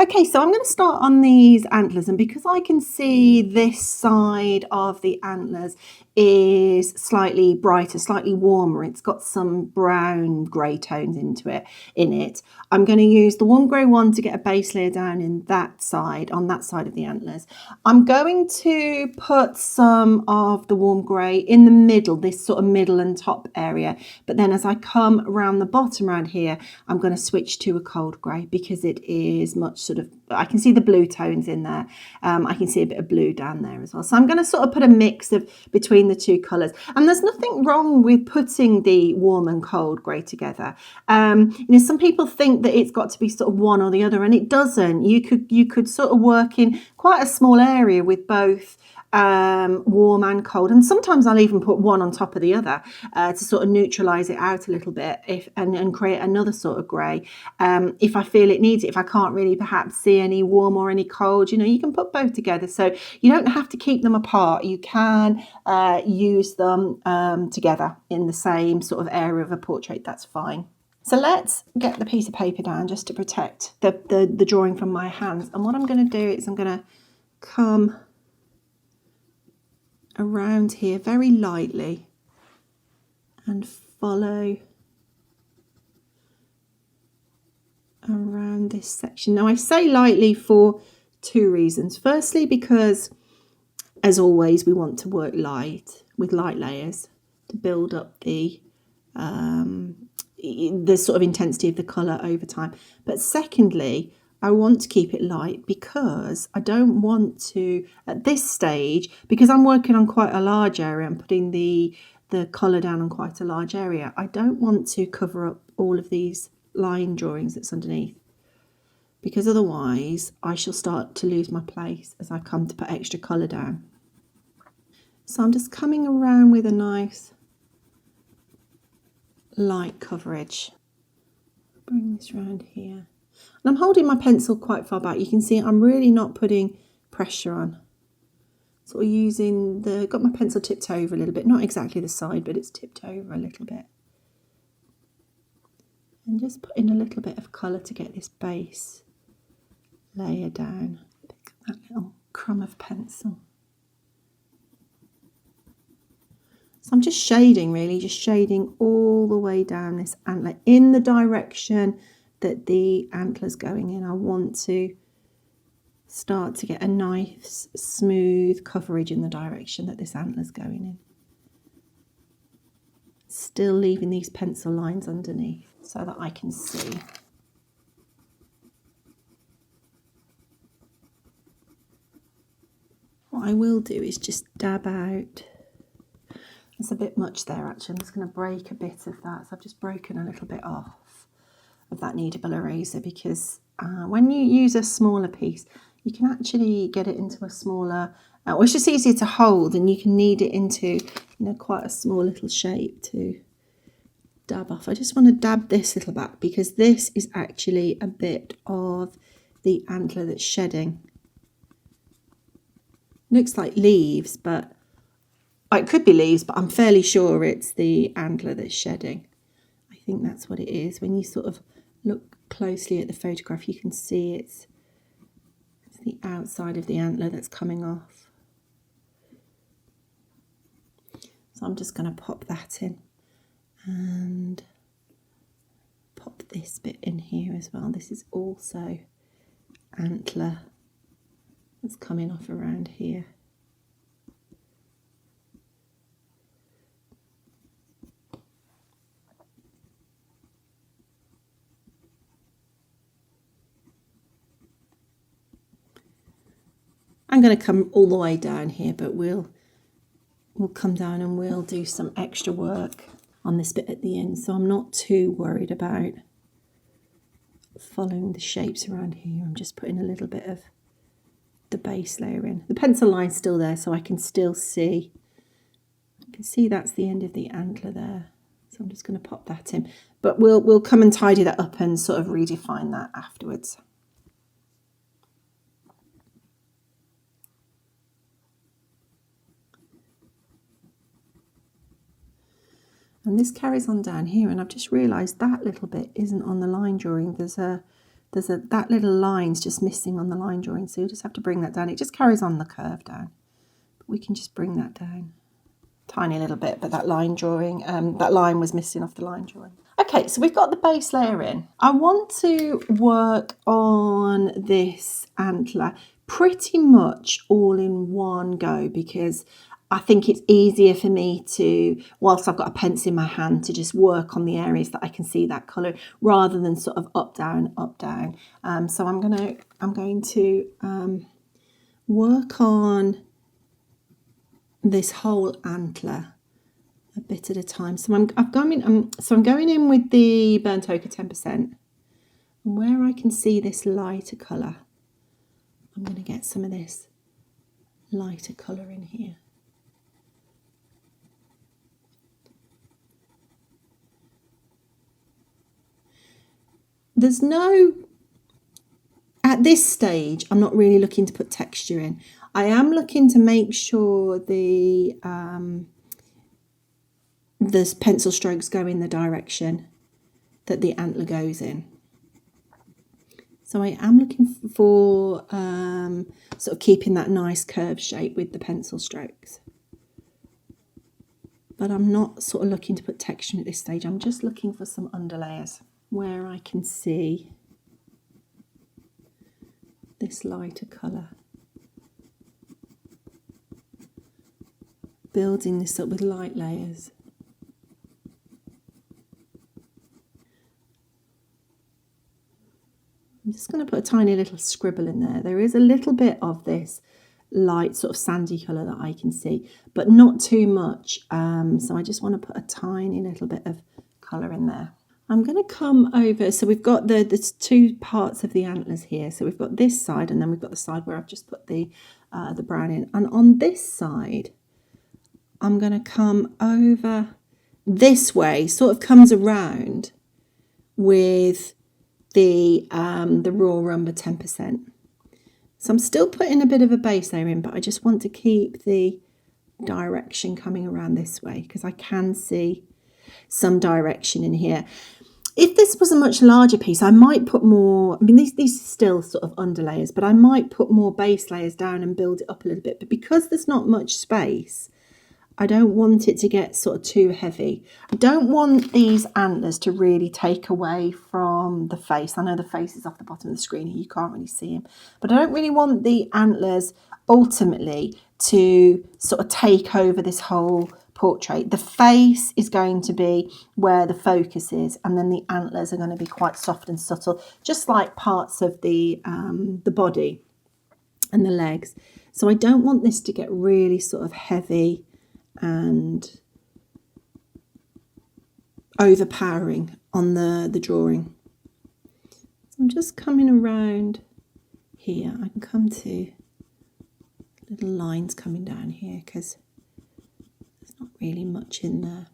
Okay, so I'm going to start on these antlers, and because I can see this side of the antlers is slightly brighter, slightly warmer, it's got some brown grey tones in it. I'm going to use the warm grey one to get a base layer down in that side, on that side of the antlers. I'm going to put some of the warm grey in the middle, this sort of middle and top area, but then as I come around the bottom around here, I'm going to switch to a cold grey because it is much sort of, I can see the blue tones in there. I can see a bit of blue down there as well. So I'm going to sort of put a mix of between the two colours. And there's nothing wrong with putting the warm and cold grey together. Some people think that it's got to be sort of one or the other, and it doesn't. You could sort of work in quite a small area with both warm and cold, and sometimes I'll even put one on top of the other to sort of neutralize it out a little bit and create another sort of grey if I feel it needs it. If I can't really perhaps see any warm or any cold, you can put both together, so you don't have to keep them apart. You can use them together in the same sort of area of a portrait. That's fine. So let's get the piece of paper down just to protect the drawing from my hands, and what I'm going to do is I'm going to come around here very lightly and follow around this section. Now I say lightly for two reasons. Firstly, because as always we want to work light with light layers to build up the sort of intensity of the colour over time. But secondly, I want to keep it light because I don't want to, at this stage, because I'm working on quite a large area, I'm putting the colour down on quite a large area, I don't want to cover up all of these line drawings that's underneath, because otherwise I shall start to lose my place as I come to put extra colour down. So I'm just coming around with a nice light coverage. Bring this around here. And I'm holding my pencil quite far back. You can see I'm really not putting pressure on. Sort of using got my pencil tipped over a little bit, not exactly the side, but it's tipped over a little bit. And just put in a little bit of colour to get this base layer down. Pick up that little crumb of pencil. So I'm just shading, really, just shading all the way down this antler in the direction that the antler's going in. I want to start to get a nice smooth coverage in the direction that this antler's going in. Still leaving these pencil lines underneath so that I can see. What I will do is just dab out. There's a bit much there actually. I'm just going to break a bit of that. So I've just broken a little bit off of that kneadable eraser, because when you use a smaller piece, you can actually get it into a smaller, well, it's just easier to hold, and you can knead it into quite a small little shape to dab off. I just want to dab this little back because this is actually a bit of the antler that's shedding. Looks like leaves, but it could be leaves, but I'm fairly sure it's the antler that's shedding. I think that's what it is. When you sort of look closely at the photograph, you can see it's the outside of the antler that's coming off. So I'm just going to pop that in and pop this bit in here as well. This is also antler that's coming off around here. I'm going to come all the way down here, but we'll come down and we'll do some extra work on this bit at the end. So I'm not too worried about following the shapes around here. I'm just putting a little bit of the base layer in. The pencil line's still there, so I can still see. I can see that's the end of the antler there. So I'm just going to pop that in. But we'll come and tidy that up and sort of redefine that afterwards. And this carries on down here, and I've just realised that little bit isn't on the line drawing. There's that little line's just missing on the line drawing, so you'll just have to bring that down. It just carries on the curve down. But we can just bring that down. Tiny little bit, but that line drawing, that line was missing off the line drawing. Okay, so we've got the base layer in. I want to work on this antler pretty much all in one go, because I think it's easier for me to, whilst I've got a pencil in my hand, to just work on the areas that I can see that colour rather than sort of up, down, up, down. So I'm going to work on this whole antler a bit at a time. So I'm going in with the burnt ochre 10%, and where I can see this lighter colour, I'm going to get some of this lighter colour in here. There's no, at this stage, I'm not really looking to put texture in. I am looking to make sure the pencil strokes go in the direction that the antler goes in. So I am looking for sort of keeping that nice curved shape with the pencil strokes. But I'm not sort of looking to put texture at this stage. I'm just looking for some underlayers where I can see this lighter colour. Building this up with light layers. I'm just going to put a tiny little scribble in there. There is a little bit of this light sort of sandy colour that I can see, but not too much. So I just want to put a tiny little bit of colour in there. I'm going to come over, so we've got the two parts of the antlers here. So we've got this side, and then we've got the side where I've just put the brown in. And on this side, I'm going to come over this way, sort of comes around with the raw umber 10%. So I'm still putting a bit of a base layer in, but I just want to keep the direction coming around this way because I can see some direction in here. If this was a much larger piece, I might put more, I mean, these are still sort of underlayers, but I might put more base layers down and build it up a little bit. But because there's not much space, I don't want it to get sort of too heavy. I don't want these antlers to really take away from the face. I know the face is off the bottom of the screen here, you can't really see him. But I don't really want the antlers ultimately to sort of take over this whole portrait. The face is going to be where the focus is, and then the antlers are going to be quite soft and subtle, just like parts of the body and the legs. So I don't want this to get really sort of heavy and overpowering on the drawing. So I'm just coming around here. I can come to little lines coming down here because there's not really much in there.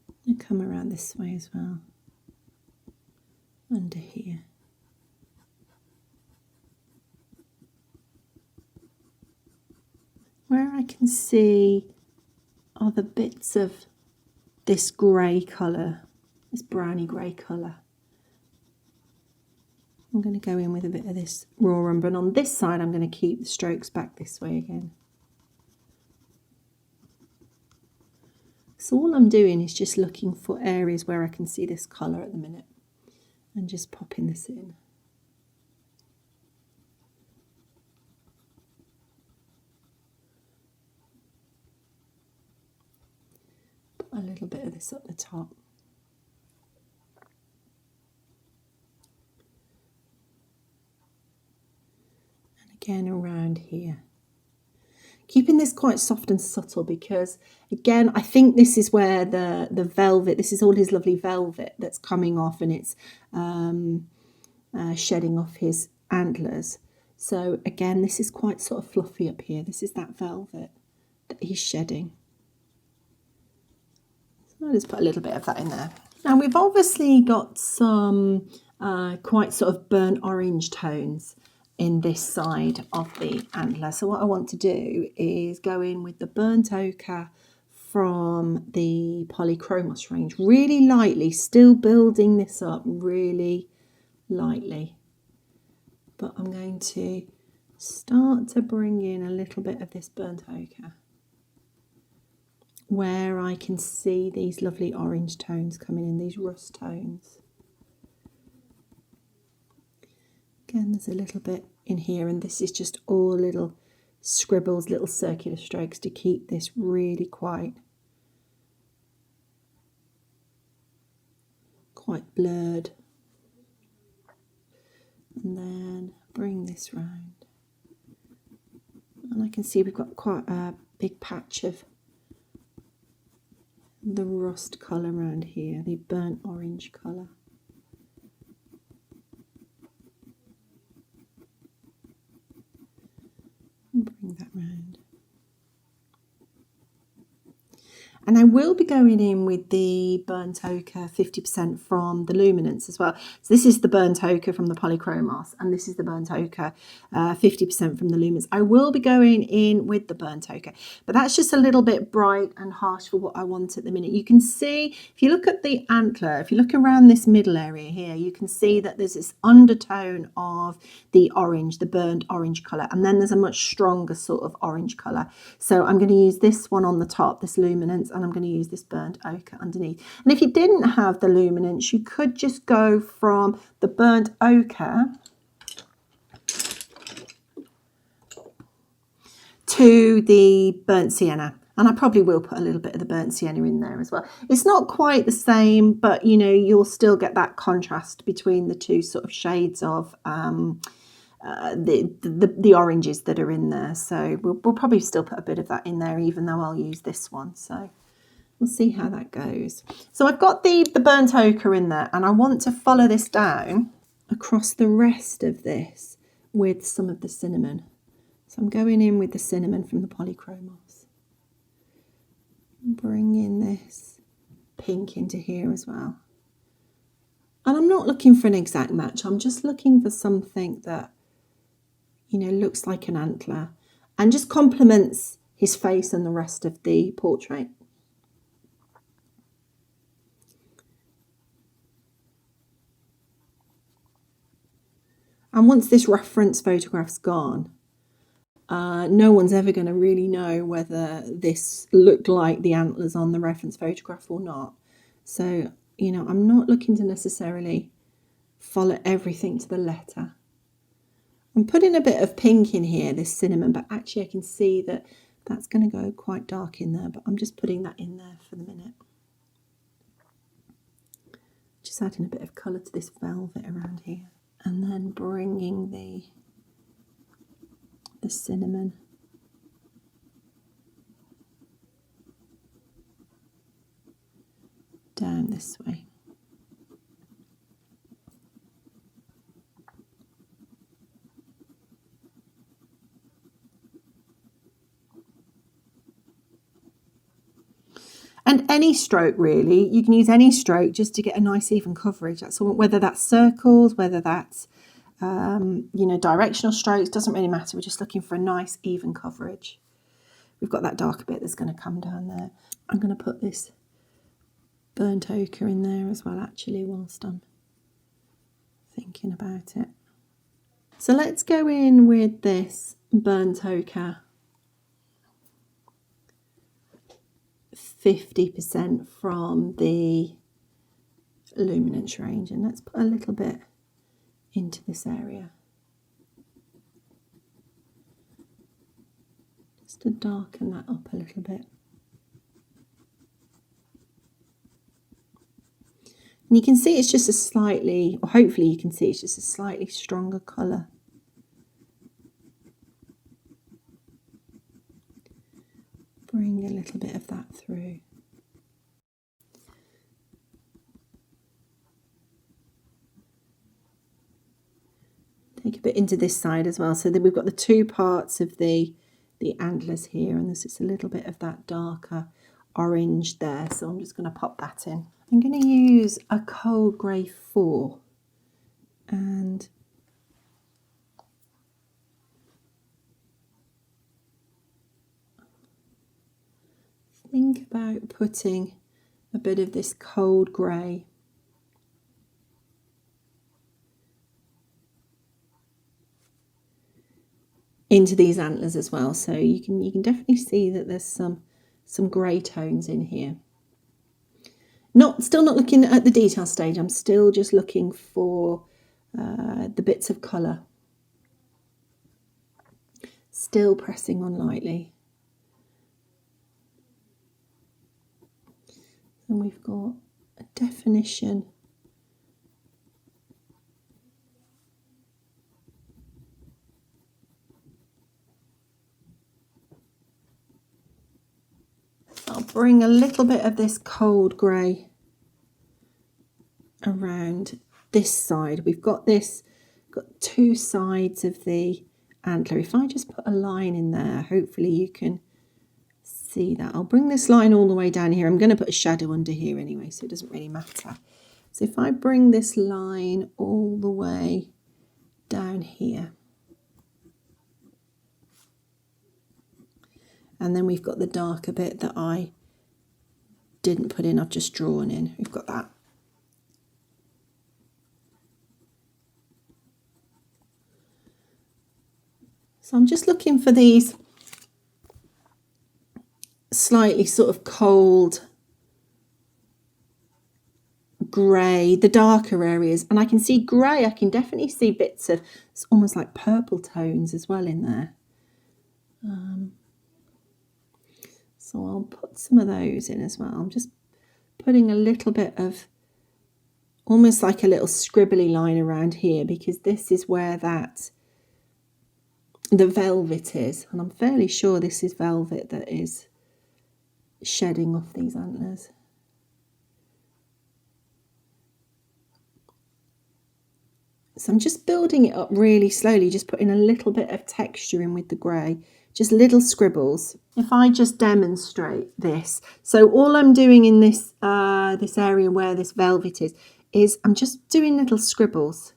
I'm going to come around this way as well, under here. Where I can see are the bits of this grey colour, this browny grey colour. I'm going to go in with a bit of this raw umber, and on this side I'm going to keep the strokes back this way again. So all I'm doing is just looking for areas where I can see this colour at the minute and just popping this in. A little bit of this up the top. And again around here. Keeping this quite soft and subtle because, again, I think this is where the velvet, this is all his lovely velvet that's coming off, and it's shedding off his antlers. So again, this is quite sort of fluffy up here. This is that velvet that he's shedding. I'll just put a little bit of that in there. Now we've obviously got some quite sort of burnt orange tones in this side of the antler. So what I want to do is go in with the burnt ochre from the Polychromos range, really lightly, still building this up really lightly. But I'm going to start to bring in a little bit of this burnt ochre where I can see these lovely orange tones coming in, these rust tones. Again, there's a little bit in here, and this is just all little scribbles, little circular strokes to keep this really quite blurred. And then bring this round. And I can see we've got quite a big patch of the rust colour around here, the burnt orange colour. And bring that round. And I will be going in with the burnt ochre 50% from the Luminance as well. So this is the burnt ochre from the Polychromos, and this is the burnt ochre 50% from the Luminance. I will be going in with the burnt ochre, but that's just a little bit bright and harsh for what I want at the minute. You can see, if you look at the antler, if you look around this middle area here, you can see that there's this undertone of the orange, the burnt orange colour, and then there's a much stronger sort of orange colour. So I'm going to use this one on the top, this Luminance, and I'm going to use this burnt ochre underneath. And if you didn't have the Luminance, you could just go from the burnt ochre to the burnt sienna. And I probably will put a little bit of the burnt sienna in there as well. It's not quite the same, but you know, you'll still get that contrast between the two sort of shades of the oranges that are in there. So we'll probably still put a bit of that in there, even though I'll use this one. So we'll see how that goes. So I've got the burnt ochre in there, and I want to follow this down across the rest of this with some of the cinnamon. So I'm going in with the cinnamon from the Polychromos. Bring in this pink into here as well. And I'm not looking for an exact match. I'm just looking for something that, you know, looks like an antler and just complements his face and the rest of the portrait. And once this reference photograph's gone, no one's ever going to really know whether this looked like the antlers on the reference photograph or not. So, you know, I'm not looking to necessarily follow everything to the letter. I'm putting a bit of pink in here, this cinnamon, but actually I can see that that's going to go quite dark in there, but I'm just putting that in there for the minute. Just adding a bit of colour to this velvet around here. And then bringing the cinnamon down this way. And any stroke, really, you can use any stroke just to get a nice even coverage. That's all, whether that's circles, whether that's you know, directional strokes, doesn't really matter. We're just looking for a nice even coverage. We've got that darker bit that's going to come down there. I'm going to put this burnt ochre in there as well, actually, whilst I'm thinking about it. So let's go in with this burnt ochre 50% from the Luminance range, and let's put a little bit into this area just to darken that up a little bit. And you can see it's just a slightly, or hopefully you can see it's just a slightly stronger colour. Bring a little bit of that through. Take a bit into this side as well, so that we've got the two parts of the antlers here, and there's just a little bit of that darker orange there. So I'm just going to pop that in. I'm going to use a cold grey 4 and think about putting a bit of this cold grey into these antlers as well. So you can definitely see that there's some grey tones in here. Still not looking at the detail stage. I'm still just looking for the bits of colour. Still pressing on lightly. And we've got a definition. I'll bring a little bit of this cold grey around this side. We've got two sides of the antler. If I just put a line in there, hopefully you can see that. I'll bring this line all the way down here. I'm going to put a shadow under here anyway, so it doesn't really matter. So if I bring this line all the way down here, and then we've got the darker bit that I didn't put in, I've just drawn in. We've got that. So I'm just looking for these slightly sort of cold grey, the darker areas, and I can see grey. I can definitely see bits of, it's almost like purple tones as well in there. So I'll put some of those in as well. I'm just putting a little bit of, almost like a little scribbly line around here, because this is where the velvet is, and I'm fairly sure this is velvet that is shedding off these antlers. So I'm just building it up really slowly, just putting a little bit of texture in with the grey, just little scribbles. If I just demonstrate this, so all I'm doing in this this area where this velvet is I'm just doing little scribbles,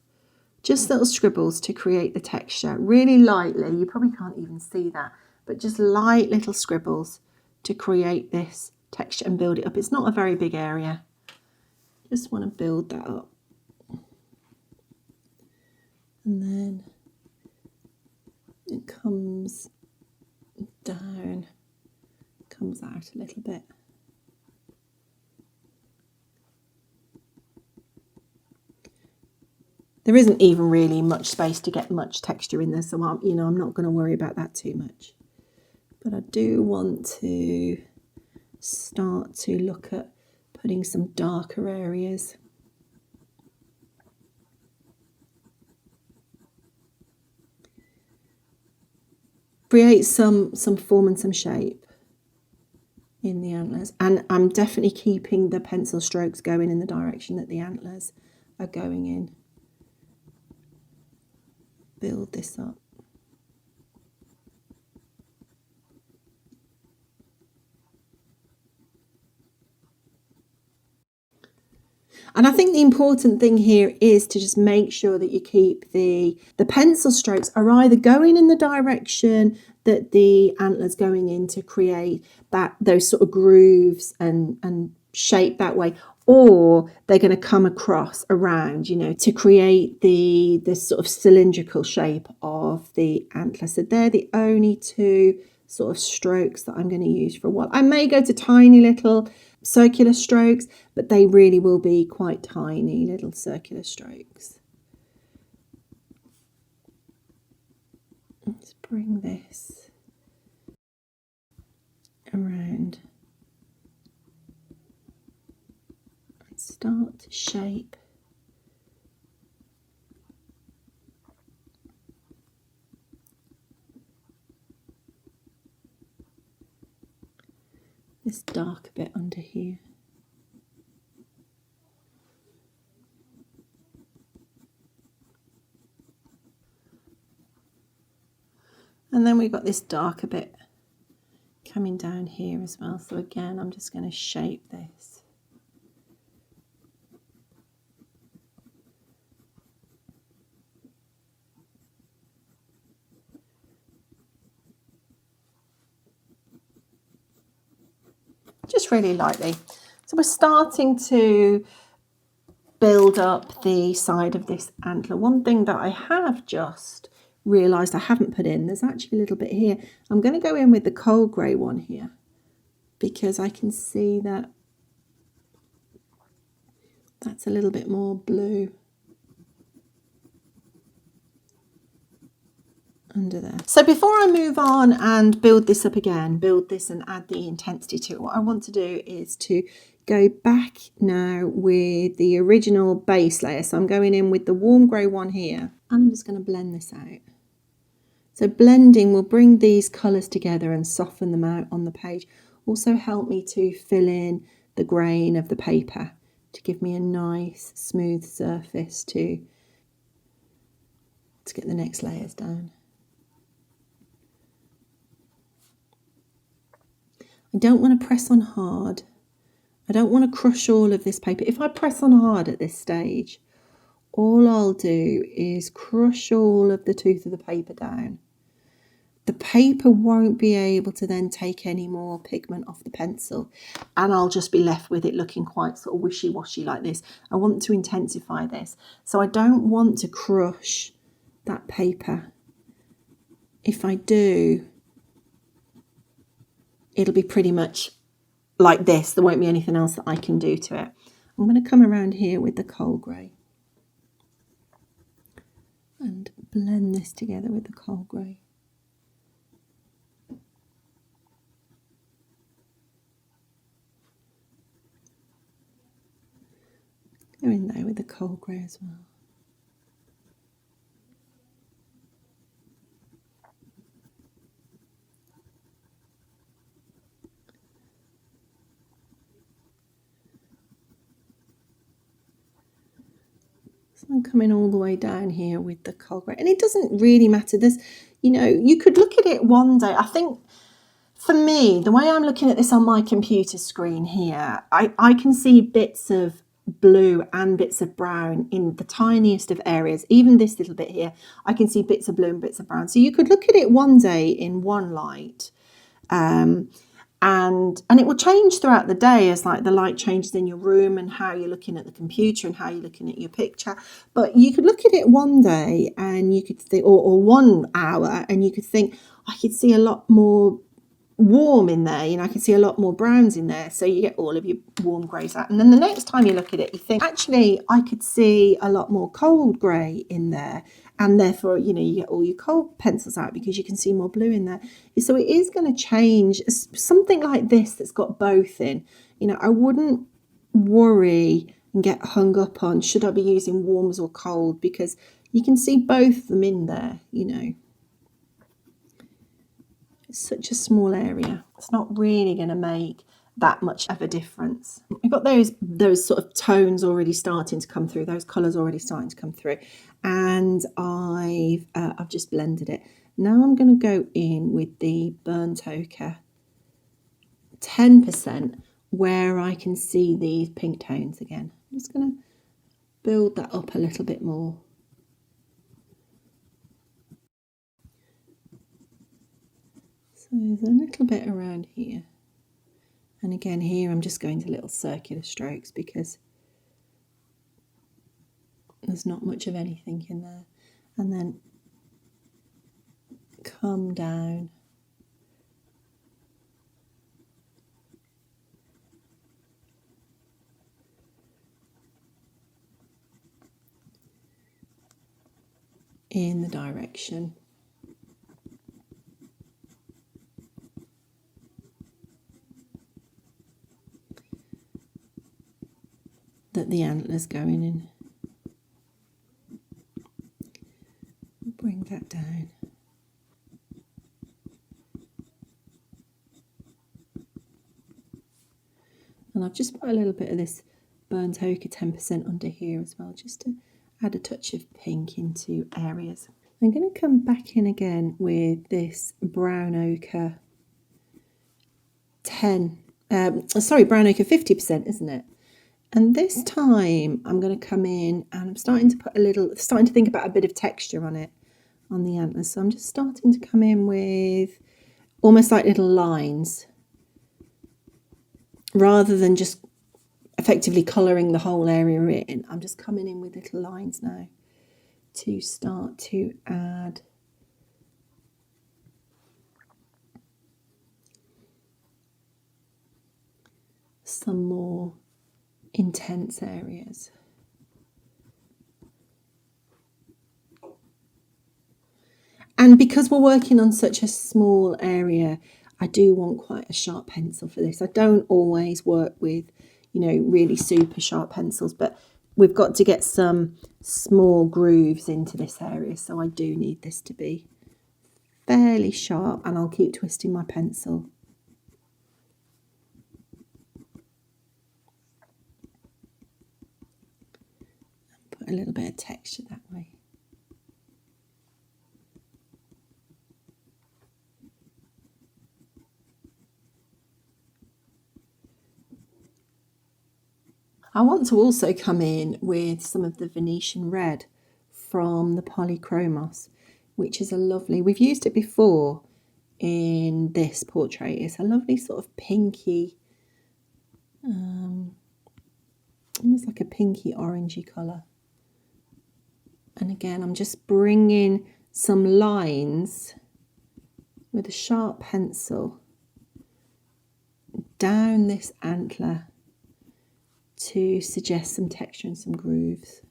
just little scribbles to create the texture, really lightly. You probably can't even see that, but just light little scribbles to create this texture and build it up. It's not a very big area. Just want to build that up. And then it comes down, comes out a little bit. There isn't even really much space to get much texture in there, so I'm not going to worry about that too much. But I do want to start to look at putting some darker areas. Create some form and some shape in the antlers. And I'm definitely keeping the pencil strokes going in the direction that the antlers are going in. Build this up. And I think the important thing here is to just make sure that you keep the pencil strokes are either going in the direction that the antler's going in to create those sort of grooves and shape that way, or they're going to come across around, to create this sort of cylindrical shape of the antler. So they're the only two sort of strokes that I'm going to use for a while. I may go to tiny little circular strokes, but they really will be quite tiny little circular strokes. Let's bring this around and start to shape this dark bit under here. And then we've got this darker bit coming down here as well. So again, I'm just going to shape this. Just really lightly. So we're starting to build up the side of this antler. One thing that I have just realised I haven't put in, there's actually a little bit here. I'm going to go in with the cold grey one here because I can see that that's a little bit more blue under there. So before I move on and build this up again, build this and add the intensity to it, what I want to do is to go back now with the original base layer. So I'm going in with the warm grey one here, and I'm just going to blend this out. So blending will bring these colours together and soften them out on the page. Also help me to fill in the grain of the paper to give me a nice smooth surface to get the next layers down. I don't want to press on hard. I don't want to crush all of this paper. If I press on hard at this stage, all I'll do is crush all of the tooth of the paper down. The paper won't be able to then take any more pigment off the pencil, and I'll just be left with it looking quite sort of wishy-washy like this. I want to intensify this, so I don't want to crush that paper. If I do, it'll be pretty much like this. There won't be anything else that I can do to it. I'm going to come around here with the coal grey and blend this together with the coal grey. Go in there with the coal grey as well. So I'm coming all the way down here with the coal grey, and it doesn't really matter. There's, you know, you could look at it one day. I think for me, the way I'm looking at this on my computer screen here, I can see bits of blue and bits of brown in the tiniest of areas. Even this little bit here, I can see bits of blue and bits of brown. So you could look at it one day in one light, and it will change throughout the day as like the light changes in your room and how you're looking at the computer and how you're looking at your picture. But you could look at it one day and you could think, or 1 hour, and you could think, I could see a lot more warm in there, you know, I can see a lot more browns in there, so you get all of your warm greys out. And then the next time you look at it, you think, actually I could see a lot more cold grey in there, and therefore, you know, you get all your cold pencils out because you can see more blue in there. So it is going to change. Something like this that's got both in, you know, I wouldn't worry and get hung up on should I be using warms or cold, because you can see both of them in there, you know. It's such a small area. It's not really going to make that much of a difference. We've got those sort of tones already starting to come through, those colours already starting to come through, and I've just blended it. Now I'm going to go in with the burnt ochre 10% where I can see these pink tones again. I'm just going to build that up a little bit more. So there's a little bit around here. And again here I'm just going to little circular strokes because there's not much of anything in there. And then come down. In the direction that the antler's going in. Bring that down. And I've just put a little bit of this burnt ochre 10% under here as well, just to add a touch of pink into areas. I'm going to come back in again with this brown ochre brown ochre 50%, isn't it? And this time I'm going to come in and I'm starting to think about a bit of texture on it, on the antlers. So I'm just starting to come in with almost like little lines, rather than just effectively colouring the whole area in. I'm just coming in with little lines now to start to add some more intense areas. And because we're working on such a small area, I do want quite a sharp pencil for this. I don't always work with, you know, really super sharp pencils, but we've got to get some small grooves into this area. So I do need this to be fairly sharp, and I'll keep twisting my pencil. Put a little bit of texture that way. I want to also come in with some of the Venetian red from the Polychromos, which is a lovely, we've used it before in this portrait. It's a lovely sort of pinky, almost like a pinky orangey colour. And again, I'm just bringing some lines with a sharp pencil down this antler to suggest some texture and some grooves.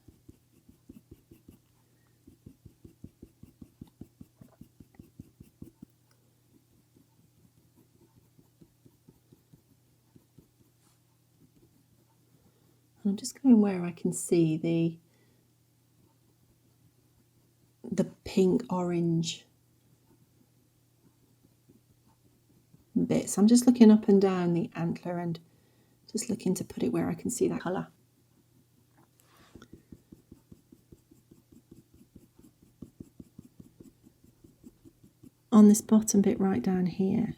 I'm just going where I can see the pink orange bits. I'm just looking up and down the antler and just looking to put it where I can see that colour. On this bottom bit right down here,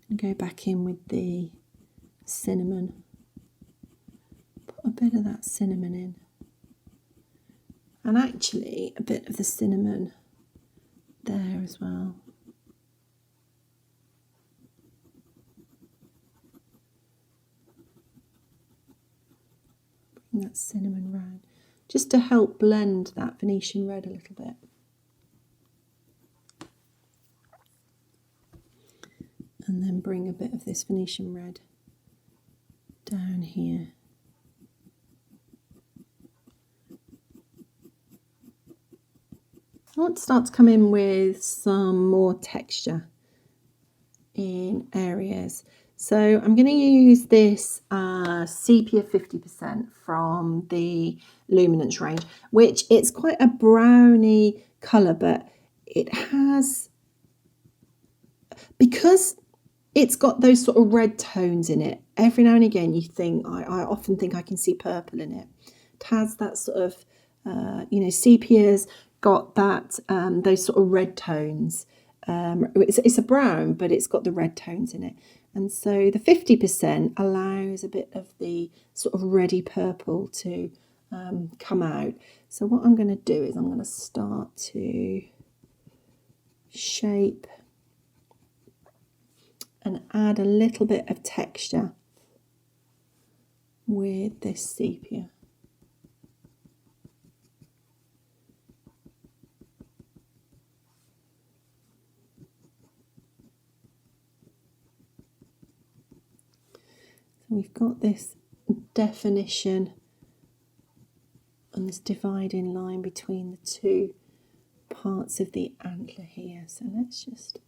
and go back in with the cinnamon. Put a bit of that cinnamon in. And actually a bit of the cinnamon there as well. Bring that cinnamon round, just to help blend that Venetian red a little bit. And then bring a bit of this Venetian red down here. I want to start to come in with some more texture in areas. So I'm going to use this sepia 50% from the Luminance range, which it's quite a browny colour, but it has, because it's got those sort of red tones in it, every now and again you think, I often think I can see purple in it. It has that sort of, you know, sepia's got that, those sort of red tones. It's a brown, but it's got the red tones in it. And so the 50% allows a bit of the sort of reddy purple to come out. So what I'm going to do is I'm going to start to shape and add a little bit of texture with this sepia. So we've got this definition and this dividing line between the two parts of the antler here. So let's just,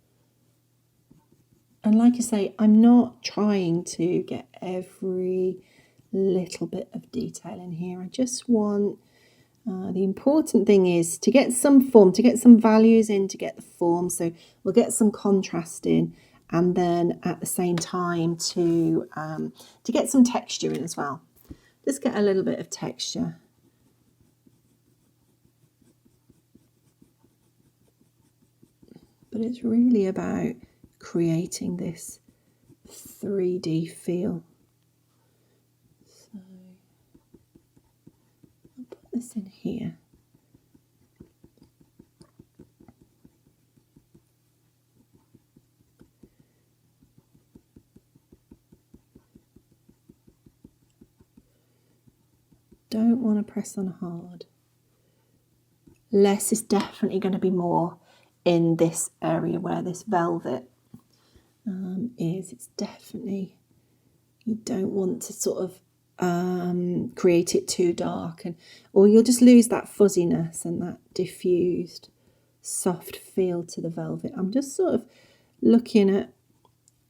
and like I say, I'm not trying to get every little bit of detail in here. I just want, the important thing is to get some form, to get some values in, to get the form. So we'll get some contrast in, and then at the same time to get some texture in as well. Just get a little bit of texture. But it's really about creating this 3D feel. So I'll put this in here. Don't want to press on hard. Less is definitely going to be more in this area where this velvet is. It's definitely You don't want to sort of create it too dark, or you'll just lose that fuzziness and that diffused soft feel to the velvet. I'm just sort of looking at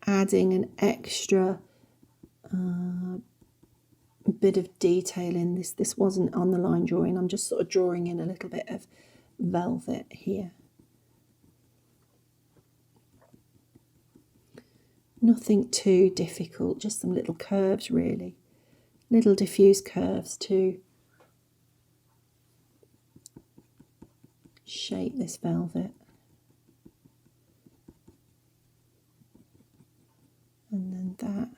adding an extra bit of detail in this. This wasn't on the line drawing. I'm just sort of drawing in a little bit of velvet here. Nothing too difficult, just some little curves really. Little diffuse curves to shape this velvet. And then that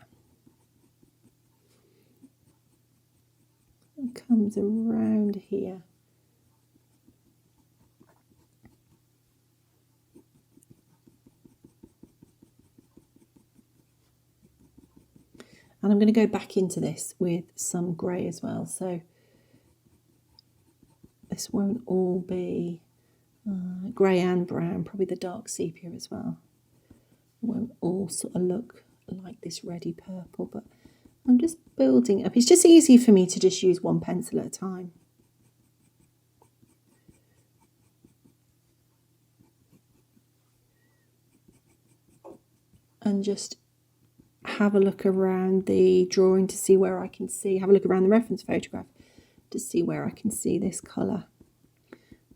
comes around here. And I'm going to go back into this with some grey as well. So this won't all be grey and brown, probably the dark sepia as well. It won't all sort of look like this reddy purple, but I'm just building up. It's just easy for me to just use one pencil at a time. And just have a look around the drawing to see where I can see, have a look around the reference photograph to see where I can see this colour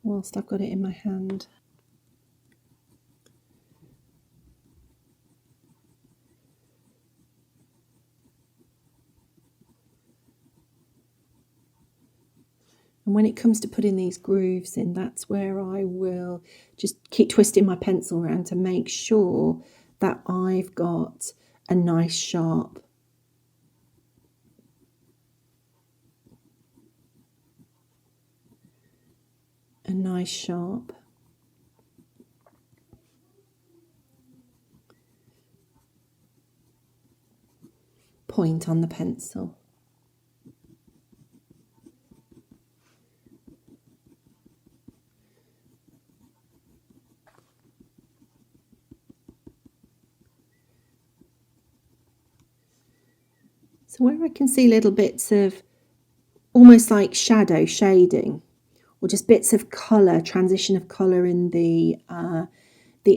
whilst I've got it in my hand. And when it comes to putting these grooves in, that's where I will just keep twisting my pencil around to make sure that I've got a nice sharp point on the pencil. So where I can see little bits of almost like shadow shading, or just bits of colour, transition of colour in the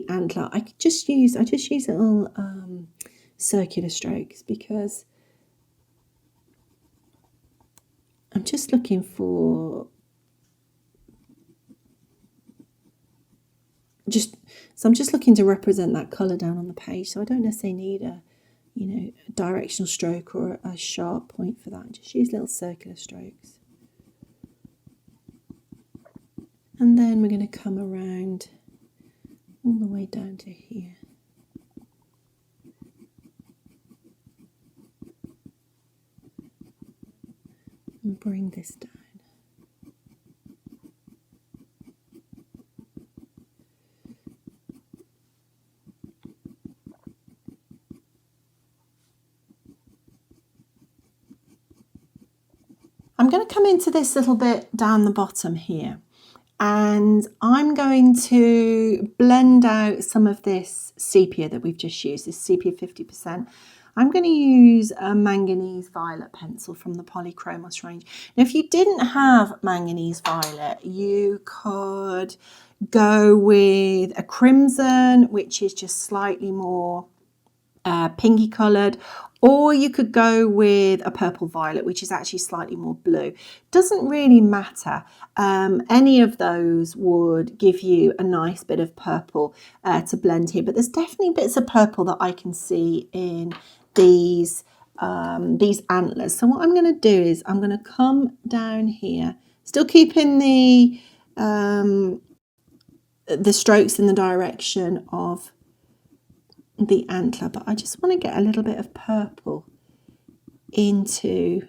antler, I just use little circular strokes, because I'm just looking for I'm just looking to represent that colour down on the page. So I don't necessarily need a directional stroke or a sharp point for that. Just use little circular strokes. And then we're going to come around all the way down to here. And bring this down. I'm going to come into this little bit down the bottom here, and I'm going to blend out some of this sepia that we've just used, this sepia 50%. I'm going to use a manganese violet pencil from the Polychromos range. Now, if you didn't have manganese violet, you could go with a crimson, which is just slightly more pinky coloured, or you could go with a purple violet, which is actually slightly more blue. Doesn't really matter. Any of those would give you a nice bit of purple to blend here, but there's definitely bits of purple that I can see in these antlers. So what I'm going to do is I'm going to come down here, still keeping the strokes in the direction of the antler, but I just want to get a little bit of purple into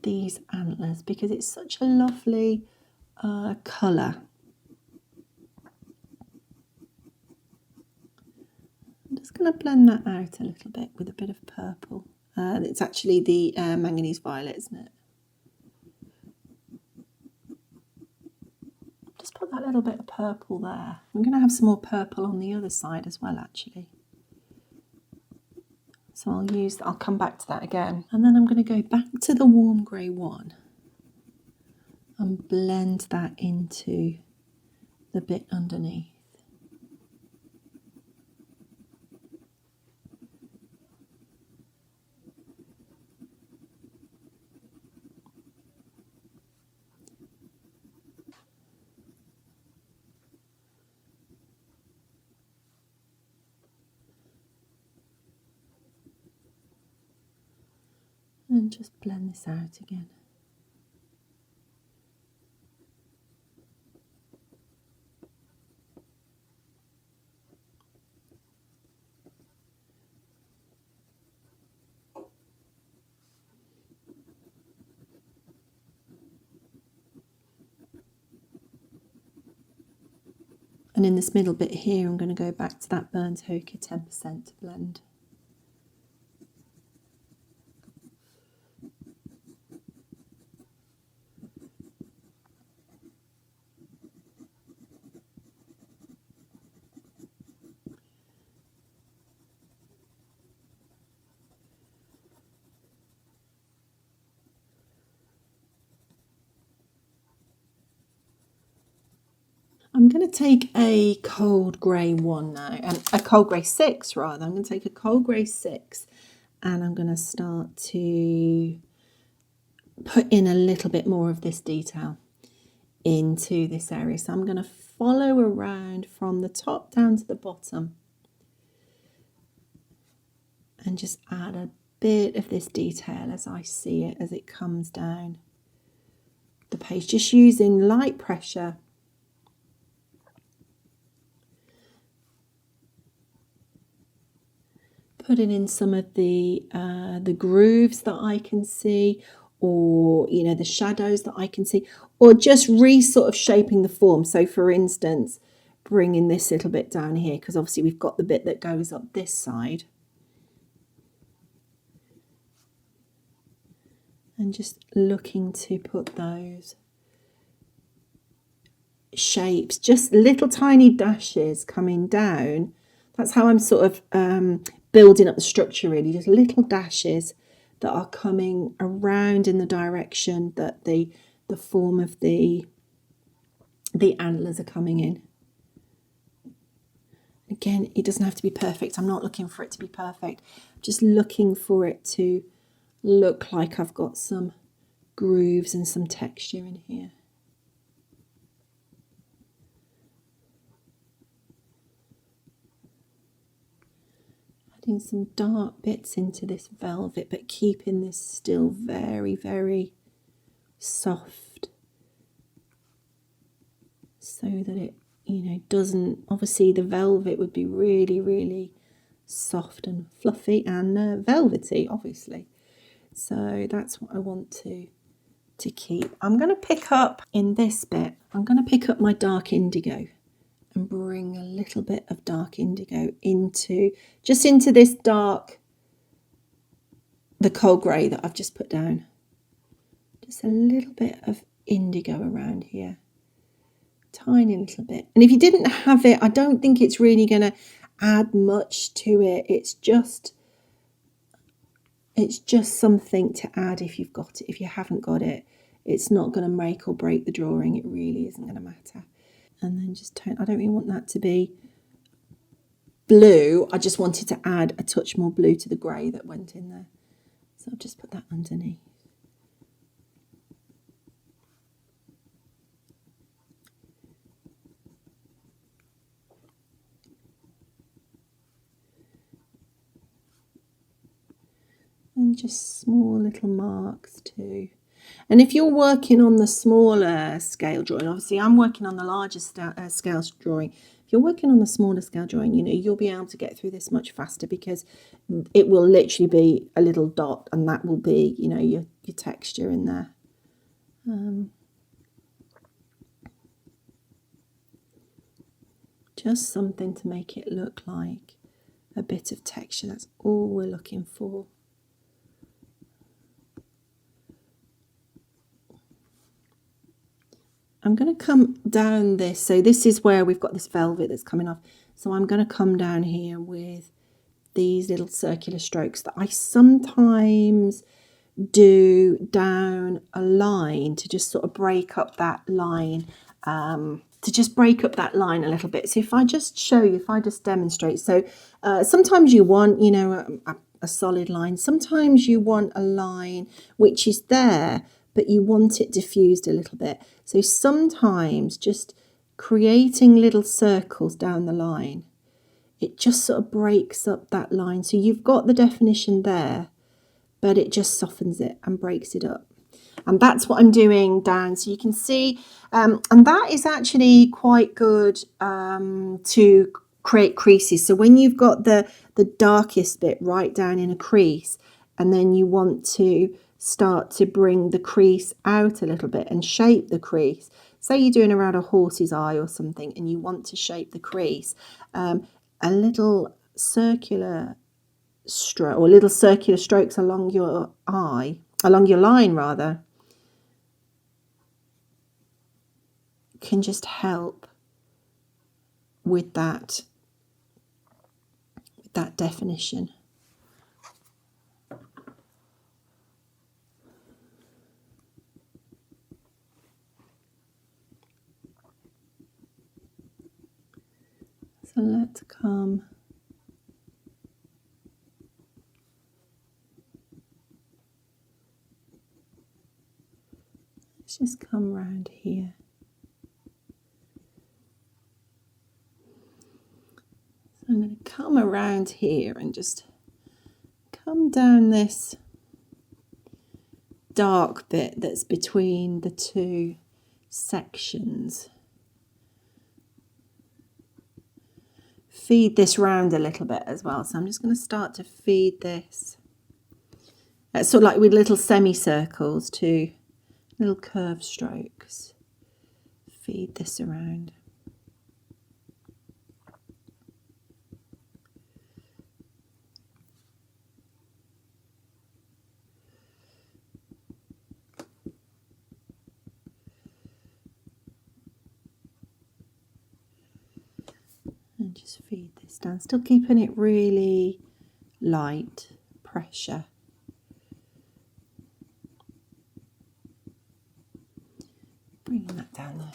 these antlers because it's such a lovely colour. I'm just going to blend that out a little bit with a bit of purple. It's actually the manganese violet, isn't it? Just put that little bit of purple there. I'm going to have some more purple on the other side as well, actually. So I'll come back to that again. And then I'm going to go back to the warm grey one and blend that into the bit underneath. And just blend this out again. And in this middle bit here, I'm going to go back to that burnt ochre 10% to blend. I'm going to take a cold grey one now, and a cold grey 6 rather. I'm going to take a cold grey 6 and I'm going to start to put in a little bit more of this detail into this area. So I'm going to follow around from the top down to the bottom and just add a bit of this detail as I see it, as it comes down the page, just using light pressure. Putting in some of the grooves that I can see, or the shadows that I can see, or just sort of shaping the form. So for instance, bringing this little bit down here, because obviously we've got the bit that goes up this side, and just looking to put those shapes, just little tiny dashes coming down. That's how I'm sort of building up the structure, really, just little dashes that are coming around in the direction that the form of the antlers are coming in. Again, it doesn't have to be perfect. I'm not looking for it to be perfect. I'm just looking for it to look like I've got some grooves and some texture in here. Adding some dark bits into this velvet, but keeping this still very, very soft, so that it, doesn't, obviously the velvet would be really, really soft and fluffy and velvety, obviously. So that's what I want to keep. I'm going to pick up in this bit, I'm going to pick up my dark indigo and bring a little bit of dark indigo into this dark, the cold grey that I've just put down. Just a little bit of indigo around here, tiny little bit. And if you didn't have it, I don't think it's really going to add much to it. It's just something to add if you've got it. If you haven't got it, it's not going to make or break the drawing. It really isn't going to matter. And then I don't really want that to be blue. I just wanted to add a touch more blue to the grey that went in there. So I'll just put that underneath. And just small little marks too. And if you're working on the smaller scale drawing, obviously I'm working on the larger scale drawing. If you're working on the smaller scale drawing, you'll be able to get through this much faster, because it will literally be a little dot, and that will be, your texture in there. Just something to make it look like a bit of texture. That's all we're looking for. I'm going to come down this. So this is where we've got this velvet that's coming off. So I'm going to come down here with these little circular strokes that I sometimes do down a line to just sort of break up that line, a little bit. So if I just show you, if I just demonstrate, so sometimes you want, you know, a solid line. Sometimes you want a line which is there, but you want it diffused a little bit. So sometimes just creating little circles down the line, it just sort of breaks up that line. So you've got the definition there, but it just softens it and breaks it up. And that's what I'm doing down. So you can see, and that is actually quite good to create creases. So when you've got the darkest bit right down in a crease, and then you want to start to bring the crease out a little bit and shape the crease. Say you're doing around a horse's eye or something, and you want to shape the crease. A little circular stroke, or little circular strokes along your eye, along your line rather, can just help with that definition. So let's come just come round here. So I'm going to come around here and just come down this dark bit that's between the two sections. Feed this round a little bit as well. So I'm just going to start to feed this. Sort of like with little semicircles to little curved strokes. Feed this around. And just feed this down, still keeping it really light pressure. Bringing that down there.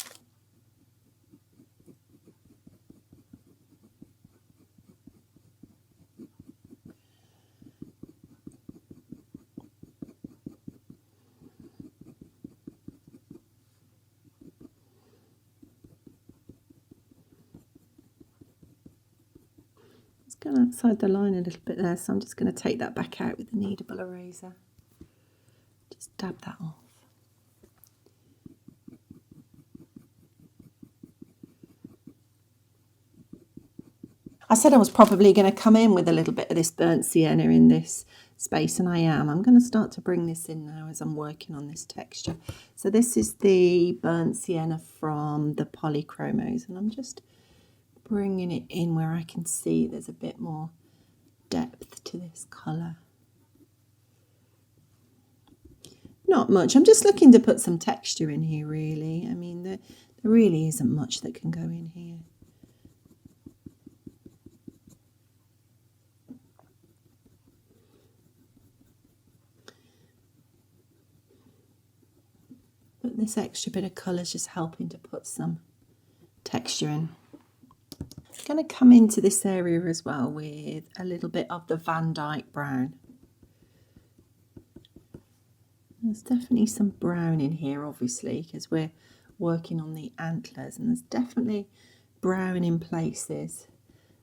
It's gone outside the line a little bit there, so I'm just going to take that back out with the kneadable eraser. Just dab that off. I said I was probably going to come in with a little bit of this burnt sienna in this space, and I am. I'm going to start to bring this in now as I'm working on this texture. So this is the burnt sienna from the Polychromos, and I'm just bringing it in where I can see there's a bit more depth to this colour. Not much. I'm just looking to put some texture in here, really. I mean, there really isn't much that can go in here. But this extra bit of colour is just helping to put some texture in. I'm going to come into this area as well with a little bit of the Van Dyke brown. There's definitely some brown in here, obviously, because we're working on the antlers, and there's definitely brown in places.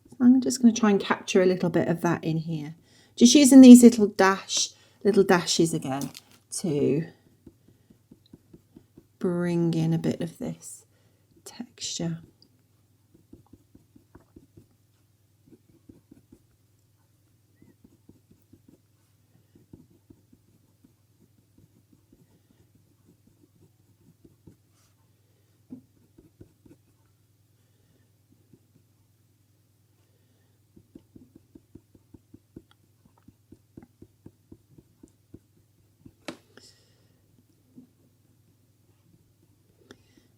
So I'm just going to try and capture a little bit of that in here. Just using these little dashes again to bring in a bit of this texture.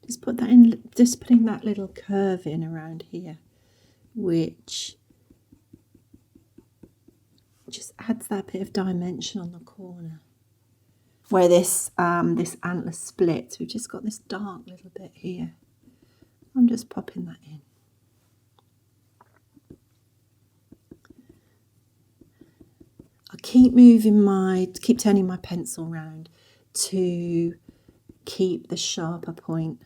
Just put that in, just putting that little curve in around here, which adds that bit of dimension on the corner. Where this antler splits, we've just got this dark little bit here. I'm just popping that in. I keep turning my pencil round to keep the sharper point.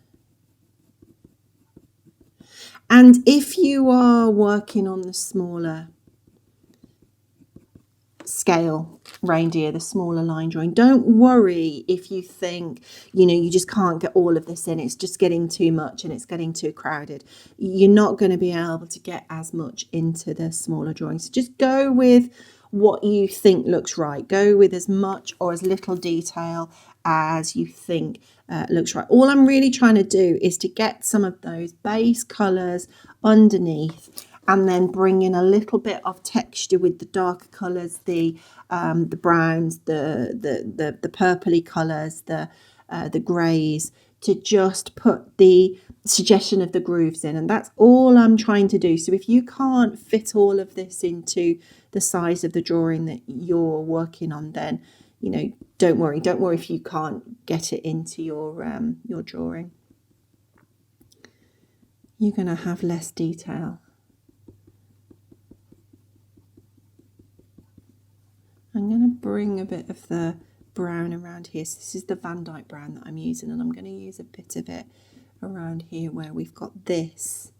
And if you are working on the smaller scale reindeer, the smaller line drawing, don't worry if you think, you just can't get all of this in. It's just getting too much and it's getting too crowded. You're not going to be able to get as much into the smaller drawings. So just go with what you think looks right. Go with as much or as little detail as you think looks right. All I'm really trying to do is to get some of those base colours underneath, and then bring in a little bit of texture with the darker colours, the browns, the purpley colours, the greys, to just put the suggestion of the grooves in. And that's all I'm trying to do. So if you can't fit all of this into the size of the drawing that you're working on, then don't worry if you can't get it into your drawing. You're going to have less detail. I'm going to bring a bit of the brown around here. So this is the Van Dyke brown that I'm using, and I'm going to use a bit of it around here where we've got this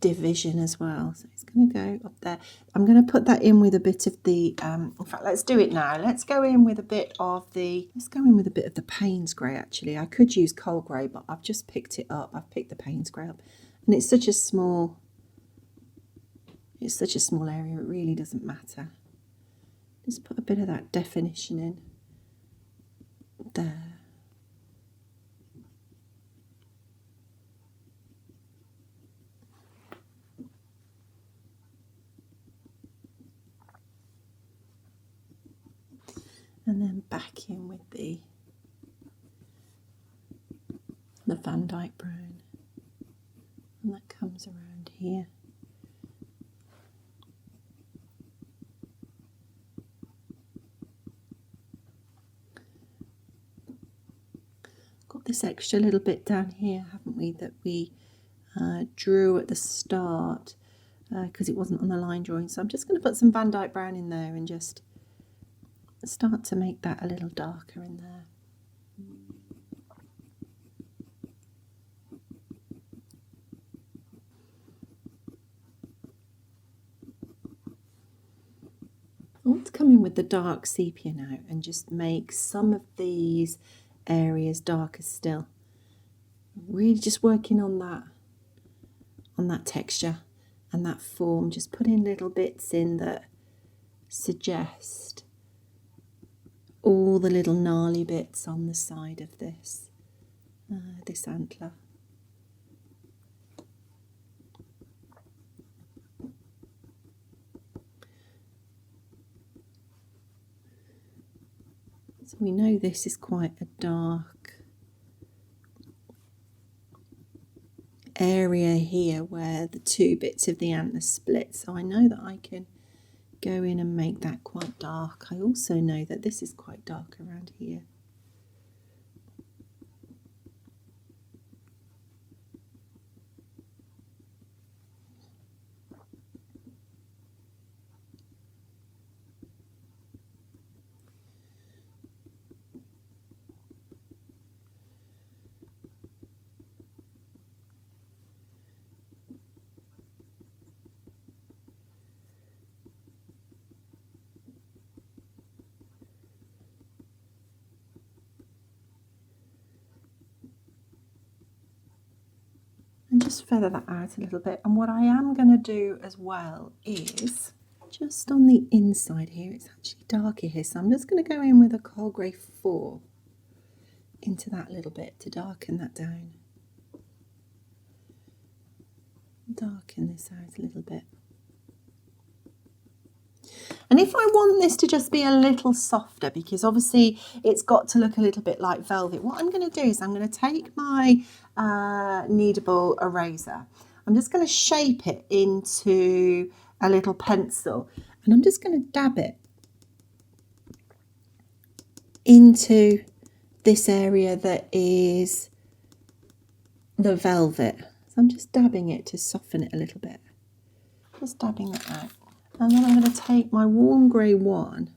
division as well. So it's going to go up there. I'm going to put that in with a bit of the, in fact, let's do it now. Let's go in with a bit of the Payne's grey actually. I could use coal grey, but I've just picked it up. I've picked the Payne's grey up, and it's such a small area, it really doesn't matter. Just put a bit of that definition in there. And then back in with the Van Dyke brown. And that comes around here. This extra little bit down here, haven't we, that we drew at the start because it wasn't on the line drawing. So I'm just going to put some Van Dyke brown in there and just start to make that a little darker in there. I want to come in with the dark sepia now and just make some of these areas darker still. Really just working on that texture and that form, just putting little bits in that suggest all the little gnarly bits on the side of this antler. So we know this is quite a dark area here where the two bits of the antler split. So I know that I can go in and make that quite dark. I also know that this is quite dark around here. And just feather that out a little bit. And what I am going to do as well is just on the inside here, it's actually darker here, so I'm just going to go in with a coal grey 4 into that little bit to darken that down. Darken this out a little bit. And if I want this to just be a little softer, because obviously it's got to look a little bit like velvet, what I'm going to do is I'm going to take my kneadable eraser. I'm just going to shape it into a little pencil, and I'm just going to dab it into this area that is the velvet. So I'm just dabbing it to soften it a little bit. Just dabbing it out. And then I'm going to take my warm grey one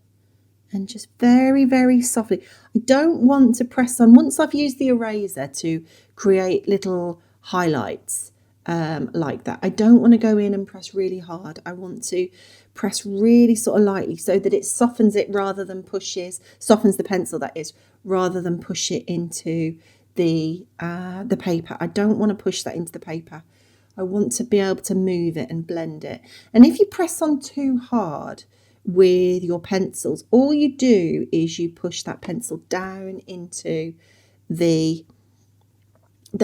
and just very, very softly. I don't want to press on. Once I've used the eraser to create little highlights like that, I don't want to go in and press really hard. I want to press really sort of lightly so that it softens it rather than softens the pencil, that is, rather than push it into the paper. I don't want to push that into the paper. I want to be able to move it and blend it. And if you press on too hard with your pencils, all you do is you push that pencil down into the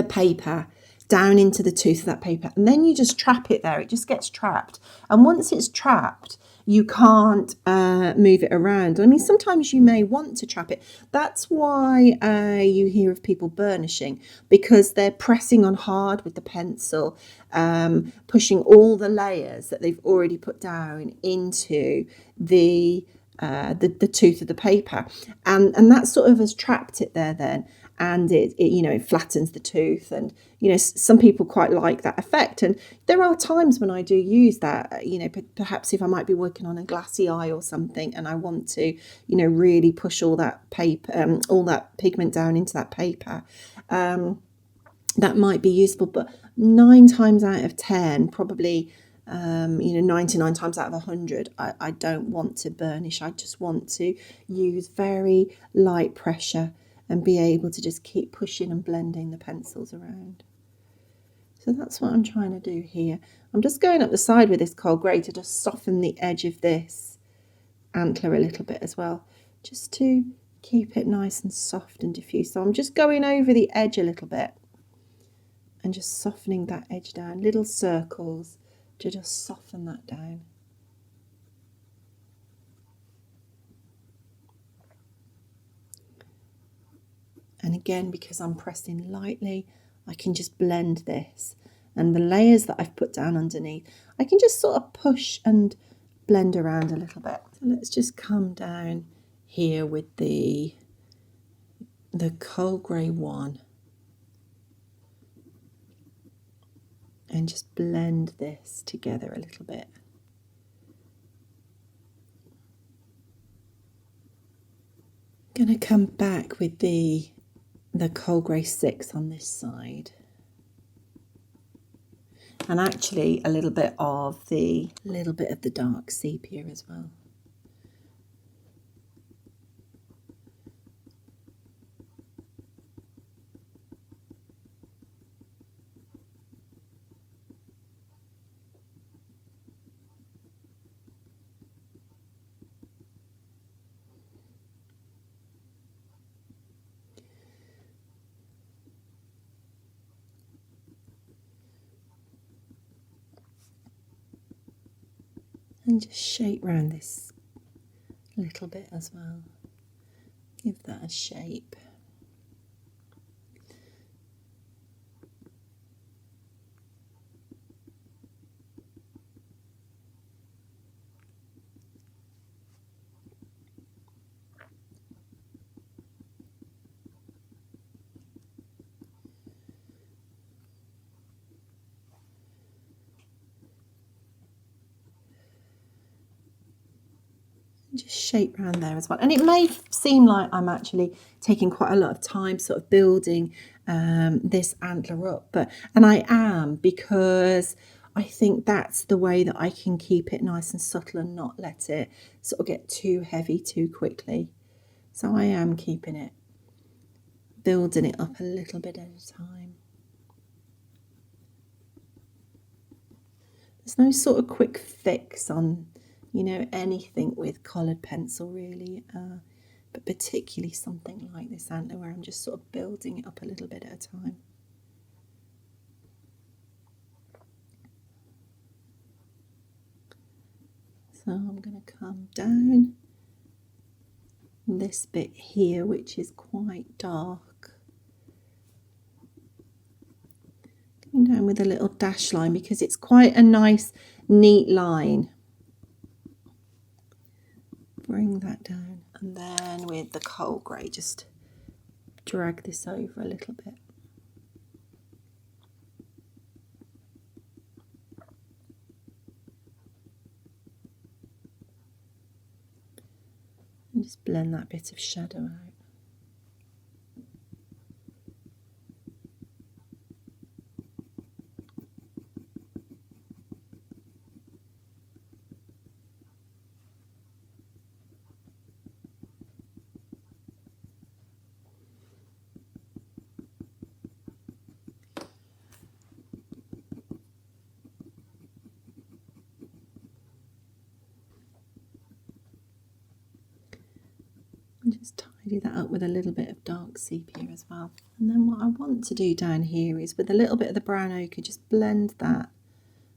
paper, down into the tooth of that paper, and then you just trap it there. It just gets trapped, and once it's trapped, you can't move it around. I mean, sometimes you may want to trap it. That's why you hear of people burnishing, because they're pressing on hard with the pencil, pushing all the layers that they've already put down into the tooth of the paper, and that sort of has trapped it there then. And it flattens the tooth, and some people quite like that effect. And there are times when I do use that, perhaps if I might be working on a glassy eye or something, and I want to really push all that paper, all that pigment down into that paper, that might be useful. But 9 times out of 10, probably 99 times out of 100, I don't want to burnish. I just want to use very light pressure and be able to just keep pushing and blending the pencils around. So that's what I'm trying to do here. I'm just going up the side with this cold grey to just soften the edge of this antler a little bit as well, just to keep it nice and soft and diffuse. So I'm just going over the edge a little bit and just softening that edge down, little circles to just soften that down. And again, because I'm pressing lightly, I can just blend this. And the layers that I've put down underneath, I can just sort of push and blend around a little bit. So let's just come down here with the cold grey one and just blend this together a little bit. I'm going to come back with the cold grey 6 on this side, and actually a little bit of the dark sepia as well. And just shape round this a little bit as well. Give that a shape. Just shape around there as well. And it may seem like I'm actually taking quite a lot of time sort of building this antler up, and I am, because I think that's the way that I can keep it nice and subtle and not let it sort of get too heavy too quickly. So I am keeping it, building it up a little bit at a time. There's no sort of quick fix on anything with coloured pencil really, but particularly something like this antler where I'm just sort of building it up a little bit at a time. So I'm going to come down this bit here, which is quite dark, Going down with a little dash line because it's quite a nice, neat line. Bring that down, and then with the coal grey, just drag this over a little bit. And just blend that bit of shadow out. And just tidy that up with a little bit of dark sepia as well. And then what I want to do down here is with a little bit of the brown ochre, just blend that,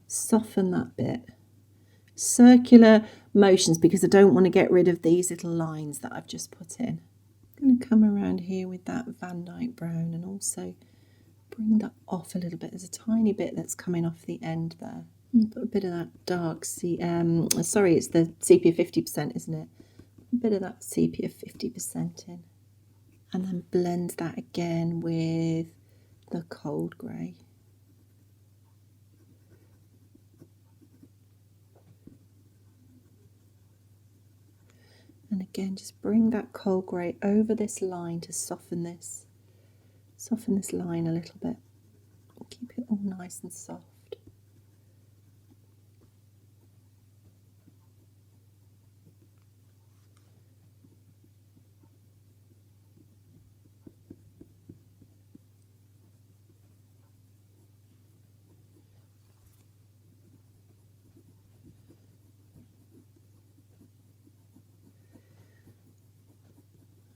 soften that bit. Circular motions because I don't want to get rid of these little lines that I've just put in. I'm going to come around here with that Van Dyke brown and also bring that off a little bit. There's a tiny bit that's coming off the end there. And put a bit of that dark sorry, it's the sepia 50%, isn't it? A bit of that sepia 50% in, and then blend that again with the cold grey. And again, just bring that cold grey over this line to soften this line a little bit. Keep it all nice and soft.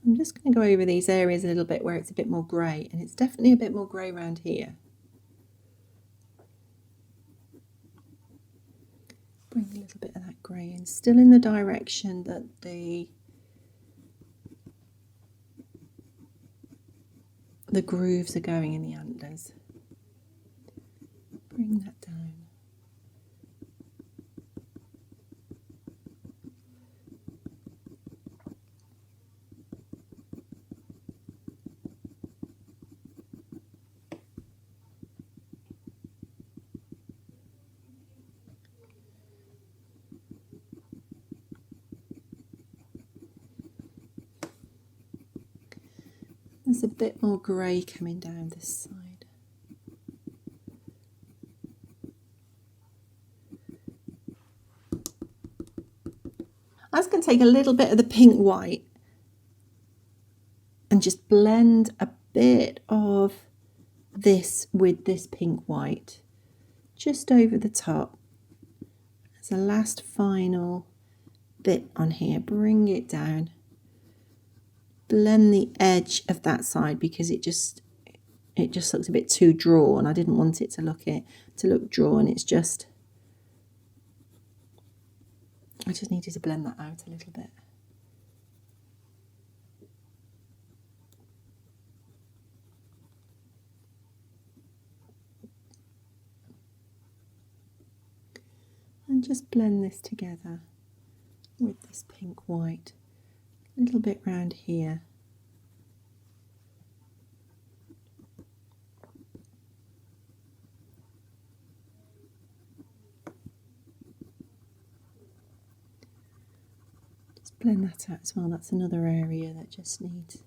I'm just going to go over these areas a little bit where it's a bit more grey, and it's definitely a bit more grey around here. Bring a little bit of that grey in, still in the direction that the grooves are going in the antlers. Bring that down. There's a bit more grey coming down this side. I was going to take a little bit of the pink white and just blend a bit of this with this pink white just over the top as a last final bit on here. Bring it down. Blend the edge of that side because it just looks a bit too drawn. I didn't want it to look drawn. I just needed to blend that out a little bit. And just blend this together with this pink white. A little bit round here. Just blend that out as well. That's another area that just needs